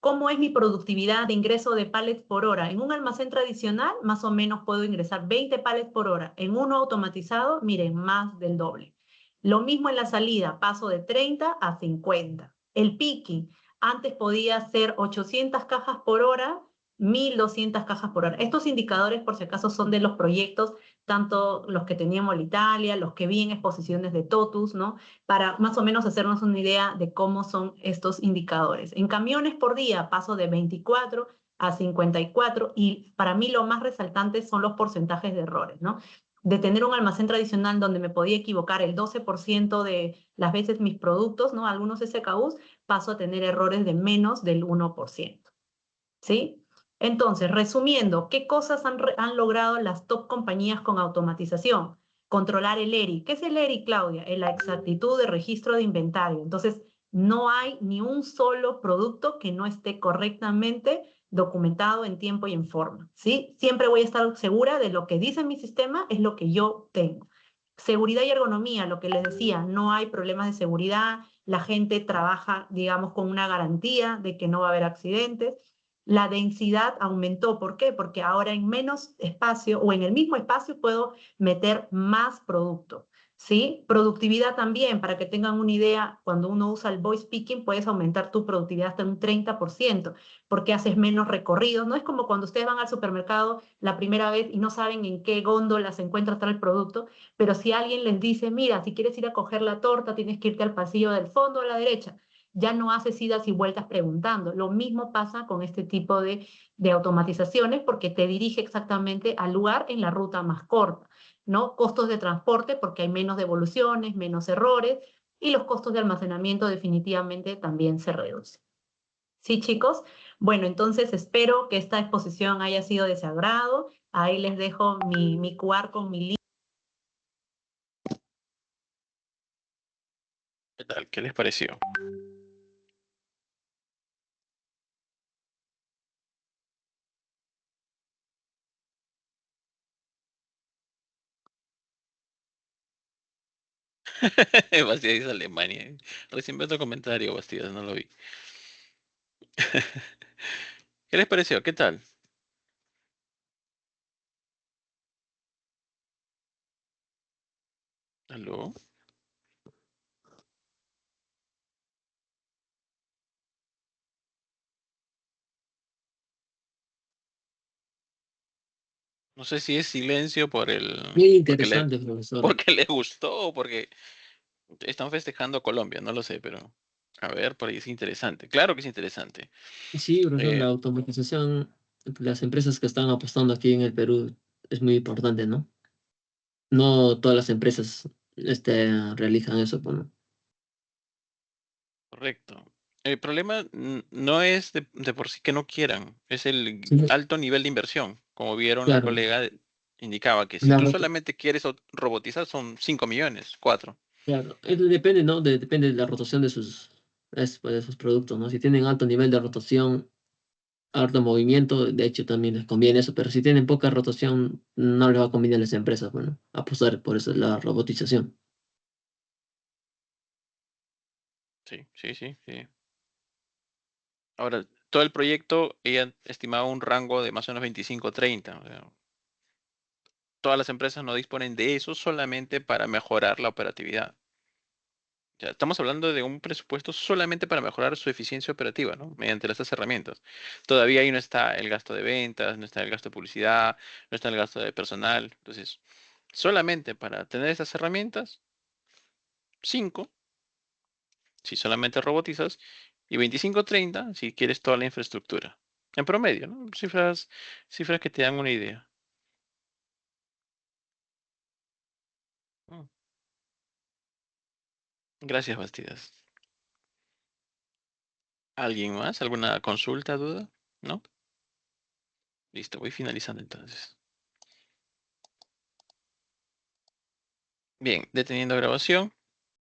¿Cómo es mi productividad de ingreso de pallets por hora? En un almacén tradicional, más o menos puedo ingresar 20 pallets por hora. En uno automatizado, miren, más del doble. Lo mismo en la salida, paso de 30 a 50. El picking, antes podía ser 800 cajas por hora, 1200 cajas por hora. Estos indicadores, por si acaso, son de los proyectos, tanto los que teníamos en Italia, los que vi en exposiciones de Totus, ¿no? Para más o menos hacernos una idea de cómo son estos indicadores. En camiones por día paso de 24 a 54 y para mí lo más resaltante son los porcentajes de errores, ¿no? De tener un almacén tradicional donde me podía equivocar el 12% de las veces mis productos, ¿no? Algunos SKUs, paso a tener errores de menos del 1%, ¿sí? Entonces, resumiendo, ¿qué cosas han logrado las top compañías con automatización? Controlar el ERI. ¿Qué es el ERI, Claudia? Es la exactitud de registro de inventario. Entonces, no hay ni un solo producto que no esté correctamente documentado en tiempo y en forma, ¿sí? Siempre voy a estar segura de lo que dice mi sistema es lo que yo tengo. Seguridad y ergonomía, lo que les decía, no hay problemas de seguridad, la gente trabaja, digamos, con una garantía de que no va a haber accidentes. La densidad aumentó. ¿Por qué? Porque ahora en menos espacio o en el mismo espacio puedo meter más producto, ¿sí? Productividad también, para que tengan una idea, cuando uno usa el voice picking puedes aumentar tu productividad hasta un 30% porque haces menos recorridos. No es como cuando ustedes van al supermercado la primera vez y no saben en qué góndola se encuentra tal producto, pero si alguien les dice, mira, si quieres ir a coger la torta, tienes que irte al pasillo del fondo a la derecha, ya no haces idas y vueltas preguntando. Lo mismo pasa con este tipo de automatizaciones porque te dirige exactamente al lugar en la ruta más corta, ¿no? Costos de transporte porque hay menos devoluciones, menos errores y los costos de almacenamiento definitivamente también se reducen. ¿Sí, chicos? Bueno, entonces espero que esta exposición haya sido de su agrado. Ahí les dejo mi QR con mi link. ¿Qué tal? ¿Qué les pareció? Bastidas dice Alemania. Recién veo tu comentario, Bastidas, no lo vi. ¿Qué les pareció? ¿Qué tal? ¿Aló? No sé si es silencio por Muy porque le, interesante, profesor. porque le gustó o porque están festejando a Colombia, no lo sé, pero a ver, por ahí es interesante. Claro que es interesante. Sí, profesor, la Eh, automatización, las empresas que están apostando aquí en el Perú es muy importante, ¿no? No todas las empresas realizan eso, bueno. Correcto. El problema no es de por sí que no quieran, es el Sí, alto nivel de inversión. Como vieron, la claro, colega indicaba que si la tú rota- solamente quieres robotizar son 5 millones, 4. claro, depende, ¿no? Depende de la rotación de sus productos, ¿no? Si tienen alto nivel de rotación, alto movimiento, de hecho también les conviene eso, pero si tienen poca rotación, no les va a convenir a las empresas, bueno, apostar por eso la robotización. Sí, sí, sí, sí. Ahora, todo el proyecto, ella estimaba un rango de más o menos 25-30. O sea, todas las empresas no disponen de eso solamente para mejorar la operatividad. Ya estamos hablando de un presupuesto solamente para mejorar su eficiencia operativa, ¿no? Mediante estas herramientas. Todavía ahí no está el gasto de ventas, no está el gasto de publicidad, no está el gasto de personal. Entonces, solamente para tener estas herramientas, 5, si solamente robotizas, y 25, 30, si quieres toda la infraestructura. En promedio, ¿no? Cifras que te dan una idea. Mm. Gracias, Bastidas. ¿Alguien más? ¿Alguna consulta, duda? ¿No? Listo, voy finalizando entonces. Bien, deteniendo grabación.